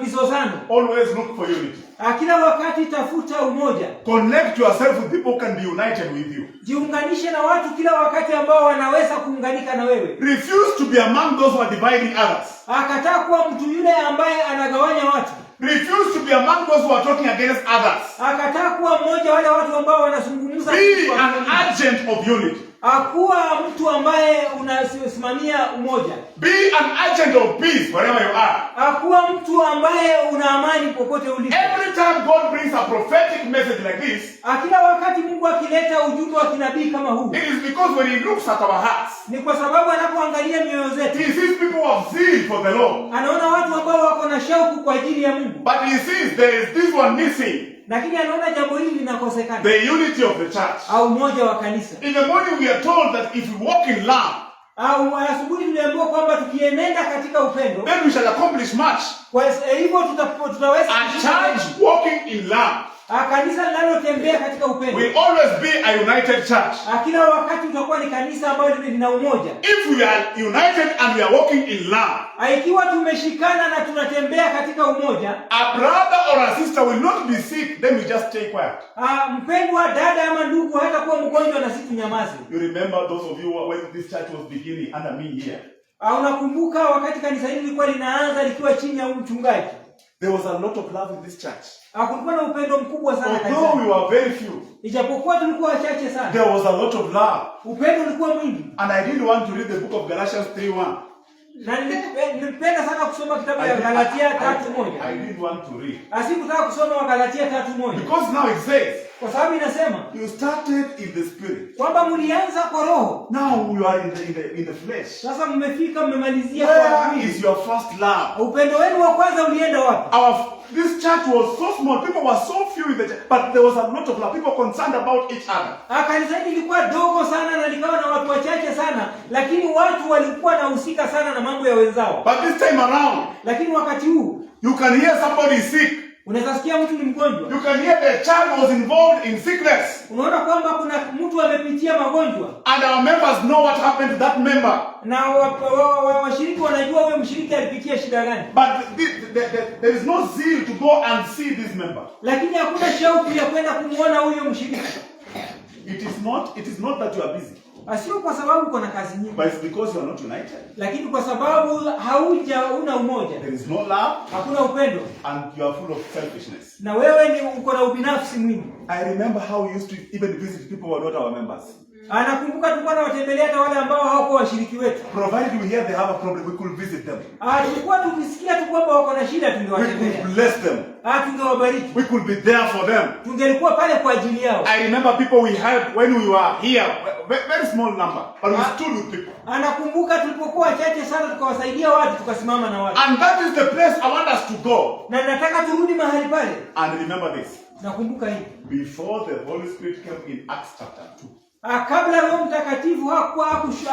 mizozano. Always look for unity. Kila wakati tafuta umoja. Connect yourself with people who can be united with you. Jiunganishe na watu kila wakati ambao wanaweza kuunganika na wewe. Refuse to be among those who are dividing others. Akataa kuwa mtu yule ambaye anagawanya watu. Refuse to be among those who are talking against others. Akataa kuwa mmoja wale watu ambao wanazungumza. Be an agent of unity. Akuwa mtu ambaye unasimamia umoja. Be an agent of peace wherever you are. Akuwa mtu ambaye una amani popote ulipo. Every time God brings a prophetic message like this, Kila wakati Mungu akileta ujumbe wa kinabii kama huu, it is because when He looks at our hearts, ni kwa sababu anapoangalia mioyo zetu, He sees people who have zeal for the Lord. anaona watu ambao wako na shauku kwa ajili ya Mungu. But He sees there is this one missing. Lakini anaona jambo hili linakosekana. The unity of the church. Au umoja wa kanisa. In the morning we are told that if we walk in love, Au asubuhi tuliambiwa kwamba tukienenda katika upendo, then we shall accomplish much. kwa hivyo tutaweza A church walking in love kanisa linalotembea katika upendo will always be a united church. Kila wakati utakuwa ni kanisa ambalo lina umoja. If we are united and we are walking in love, Ikiwa tumeshikana na tunatembea katika umoja, a brother or a sister will not be sick, then we just stay quiet. mpendwa dada ama ndugu hata kuwa mgonjwa na sisi tunyamaze. You remember those of you when this church was beginning under me here. Unakumbuka wakati kanisa hili lilikuwa linaanza likiwa chini ya mchungaji? There was a lot of love in this church. Kulikuwa na upendo mkubwa sana kanisani. Although we were very few, Ijapokuwa tulikuwa wachache sana, there was a lot of love. upendo ulikuwa mwingi. And I didn't want to read the book of Galatians 3:1. Na nilipenda sana kusoma kitabu cha Galatia 3:1. I didn't want to read. Asikutaka kusoma Galatia 3:1. Because now it says, Kwa sababu inasema you started in the spirit. kwamba mlianza kwa roho. Now you are in the flesh. Sasa mmefika mmemalizia kwa Where mwili. is your first love? Upendo wenu wa kwanza ulienda wapi? This church was so small. People were so few in the church, but there was a lot of love. People concerned about each other. Kanisa hili lilikuwa dogo sana na likawa na watu wachache sana, lakini watu walikuwa nahusika sana na mambo ya wenzao. But this time around, Lakini wakati huu you can hear somebody sick. unaweza sikia mtu ni mgonjwa. You can hear the child was involved in sickness. Unaona kwamba kuna mtu amepitia magonjwa. And our members know what happened to that member. Na washiriki wanajua huyo mshiriki alipitia shida gani. But there is no zeal to go and see this member. Lakini hakuna shauku ya kwenda kumuona huyo mshiriki. It is not that you are busy. Sio kwa sababu uko na kazi nyingi. But it's because you are not united. Lakini kwa sababu una umoja. There is no love. Hakuna upendo. And you are full of selfishness. Na wewe ni uko na ubinafsi mwingi. I remember how we used to even visit people who are not our members. Nakumbuka tulikuwa tunawatembelea hata wale ambao hawakuwa washiriki wetu. Provided we hear they have a problem, we could visit them. Tulikuwa tukisikia tu kwamba wako na shida We tungewatembelea. could bless them. Tungewabariki. We could be there for them. Tungelikuwa pale kwa ajili yao. I remember people we helped when we were here, very small number, but we stood with people. Nakumbuka tulipokuwa wachache sana tukawasaidia watu, tukasimama na watu. And that is the place I want us to go. Na nataka turudi mahali pale. And remember this. Nakumbuka hii. Before the Holy Spirit came in Acts chapter 2. Kabla Roho Mtakatifu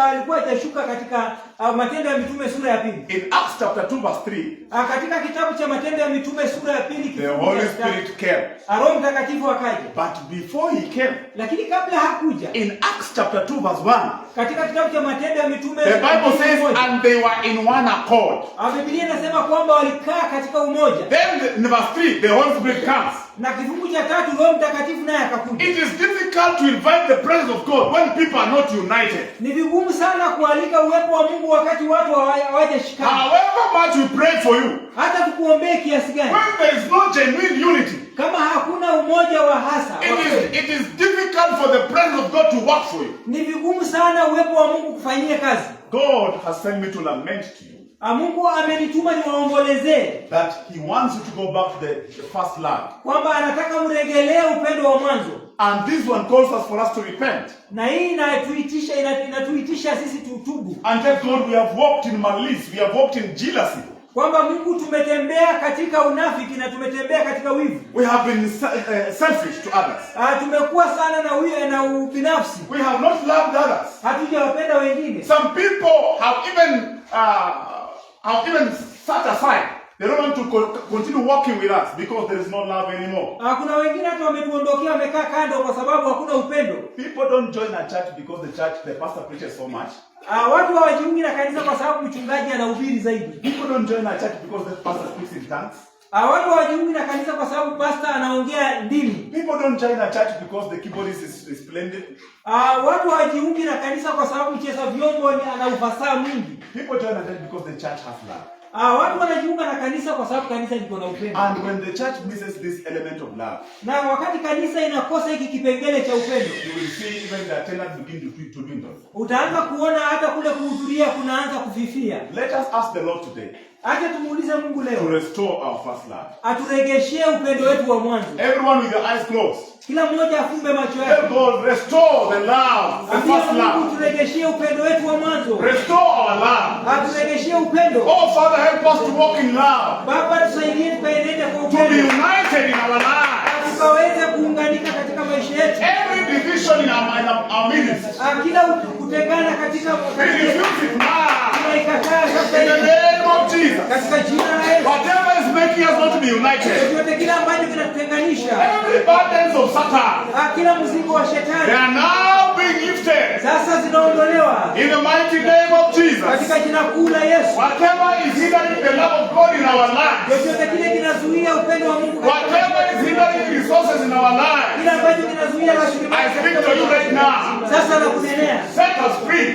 alikuwa hajashuka katika Matendo ya Mitume sura ya 2. In Acts chapter 2 verse 3. Katika kitabu cha Matendo ya Mitume sura ya 2 The Holy Spirit came. Roho Mtakatifu akaja. But before he came, lakini kabla hakuja, in Acts chapter 2 verse 1, katika kitabu cha Matendo ya Mitume, the Bible says, and they were in one accord. Biblia inasema kwamba walikaa katika umoja. Then in verse 3, the Holy Spirit comes. Na kifungu cha 3 Roho Mtakatifu naye akakuja. It is difficult difficult to invite the presence of God when people are not united. Ni vigumu sana kualika uwepo wa Mungu wakati watu hawajashikana. However much we pray for you, Hata tukuombee kiasi gani, when there is no genuine unity, kama hakuna umoja wa hasa, it is difficult for the presence of God to work for you. ni vigumu sana uwepo wa Mungu kufanyia kazi. God has sent me to lament to you Mungu amenituma niwaombolezee that He wants you to go back to the first love. kwamba anataka mregelee upendo wa mwanzo. And this one calls us for us to repent. Na hii inatuitisha sisi tutubu. And tell God we have walked in malice, we have walked in jealousy. Kwamba Mungu tumetembea katika unafiki na tumetembea katika wivu. We have been selfish to others. Tumekuwa sana na ubinafsi. We have not loved others. Hatujawapenda wengine. Some people have even set aside. They don't want to continue walking with us because there is no love anymore. Kuna wengine hata wametuondokea, wamekaa kando kwa sababu hakuna upendo. People don't join a church because the pastor preaches so much. Watu hawajiungi na kanisa kwa sababu mchungaji anahubiri zaidi. People don't join a church because the pastor speaks in tongues. Watu hawajiungi na kanisa kwa sababu pastor anaongea ndimi. People don't join a church because the keyboardist is splendid. Watu hawajiungi na kanisa kwa sababu mcheza vyombo ana ufasaha mwingi. People join a church because the church has love. Watu wanajiunga na kanisa kwa sababu kanisa liko na upendo. And when the church misses this element of love, na wakati kanisa inakosa hiki kipengele cha upendo, you will see even the attendance begin to dwindle. Utaanza kuona hata kule kuhudhuria kunaanza kufifia. Let us ask the Lord today. Acha tumuulize Mungu To leo restore our first love. aturegeshie upendo wetu wa mwanzo. Everyone with their eyes closed. Kila mmoja afumbe macho Let yake. God restore the love, the first Mungu love. turegeshie upendo wetu wa mwanzo. Restore our love. Aturegeshie upendo. Oh Father, help us to walk in love. Baba, tusaidie tukaenende kwa To be upendo. united in our lives. Tukaweze kuunganika katika maisha yetu. Every division in our ministry. Kila kutengana katika We refuse it now. tunaikataa sasa In the hivi. name of Jesus. Katika jina la Yesu. Whatever is making us not to be united. Yote kila ambacho kinatutenganisha. Every burdens of Satan. Kila mzigo wa They shetani. are now being lifted. Sasa zinaondolewa. In the mighty name of Jesus. Katika jina kuu la Yesu. Whatever is hindering the love of God in our lives. Yote kile kinazuia upendo wa Mungu. Whatever is hindering resources in our lives. Kila ambacho kinazuia rasilimali. I speak to you right now. Sasa nakunenea. Set us free.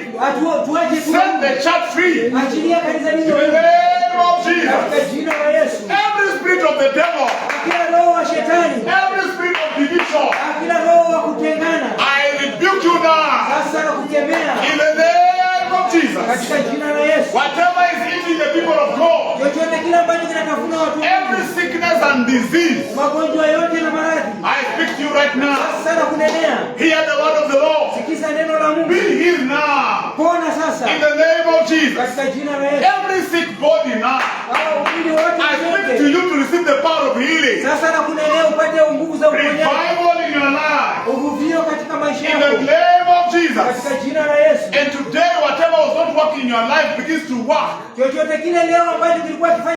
Tuache tu. Set the church free. Achilia kanisa In hili. the name of Jesus. Katika jina la Yesu. Every spirit of the devil. Kila roho wa shetani. Every spirit of division. Kila roho wa kutengana. I rebuke you now. Sasa nakukemea. In the name of Jesus. Katika jina la Yesu. Whatever is eating the people of God. Yote kile ambacho kinatafuna watu. Every sickness and disease. Magonjwa yote na maradhi. I speak to you right now. Sasa nakunenea. Hear the word of the Lord. Sikiza neno la Mungu. Be healed now. Pona sasa. In the name of Jesus. Katika jina la Yesu. Every sick body now. Mwili wote I speak to you to receive the power of healing. sasa nakunenea upate nguvu za uponyaji. Revival in your life. Uvuvio katika maisha In the yako. name of Jesus. Katika jina la Yesu. And today, whatever was not working in your life begins to work. Chochote kile leo ambacho kilikuwa kifanya